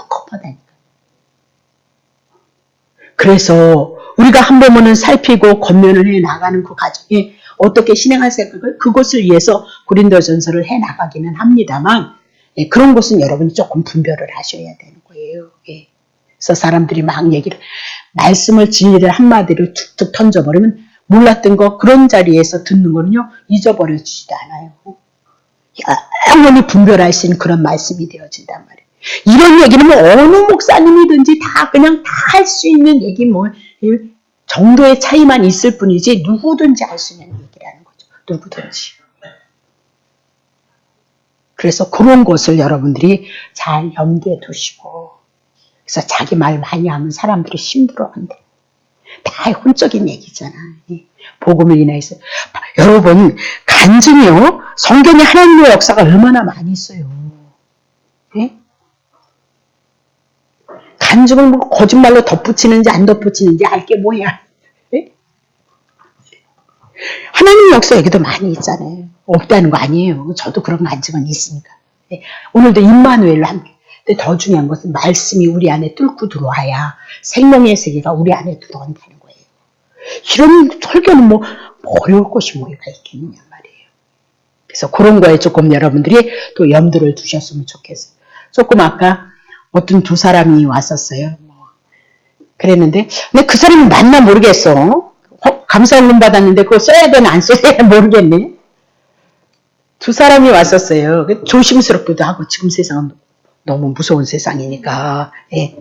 그래서 우리가 한 번은 살피고 권면을 해 나가는 그 과정에 어떻게 신행할 생각을 그것을 위해서 고린도전서를 해 나가기는 합니다만 그런 것은 여러분이 조금 분별을 하셔야 되는 거예요. 그래서 사람들이 막 말씀을 진리를 한마디로 툭툭 던져버리면 몰랐던 거 그런 자리에서 듣는 거는요 잊어버려지지도 않아요. 영원히 분별할 수 있는 그런 말씀이 되어진단 말이에요. 이런 얘기는 뭐 어느 목사님이든지 다 그냥 다 할 수 있는 얘기 정도의 차이만 있을 뿐이지 누구든지 할 수 있는 얘기라는 거죠. 누구든지. 그래서 그런 것을 여러분들이 잘 염두에 두시고 그래서 자기 말 많이 하면 사람들이 힘들어한다. 다 혼적인 얘기잖아. 복음을 인해서. 여러분 간증이요. 성경에 하나님의 역사가 얼마나 많이 있어요. 예? 간증을 뭐 거짓말로 덧붙이는지 안 덧붙이는지 알게 뭐야. 예? 하나님의 역사 얘기도 많이 있잖아요. 없다는 거 아니에요. 저도 그런 간증은 있으니까. 예? 오늘도 임마누엘로 함께. 근데 더 중요한 것은 말씀이 우리 안에 뚫고 들어와야 생명의 세계가 우리 안에 들어온다는 거예요. 이런 설교는 뭐 어려울 것이 뭐가 있겠느냐 말이에요. 그래서 그런 거에 조금 여러분들이 또 염두를 두셨으면 좋겠어요. 조금 아까 어떤 두 사람이 왔었어요. 그랬는데 근데 그 사람이 맞나 모르겠어. 감사원금 받았는데 그거 써야 되나 안 써야 되나 모르겠네. 두 사람이 왔었어요. 조심스럽기도 하고 지금 세상은 너무 무서운 세상이니까. 예.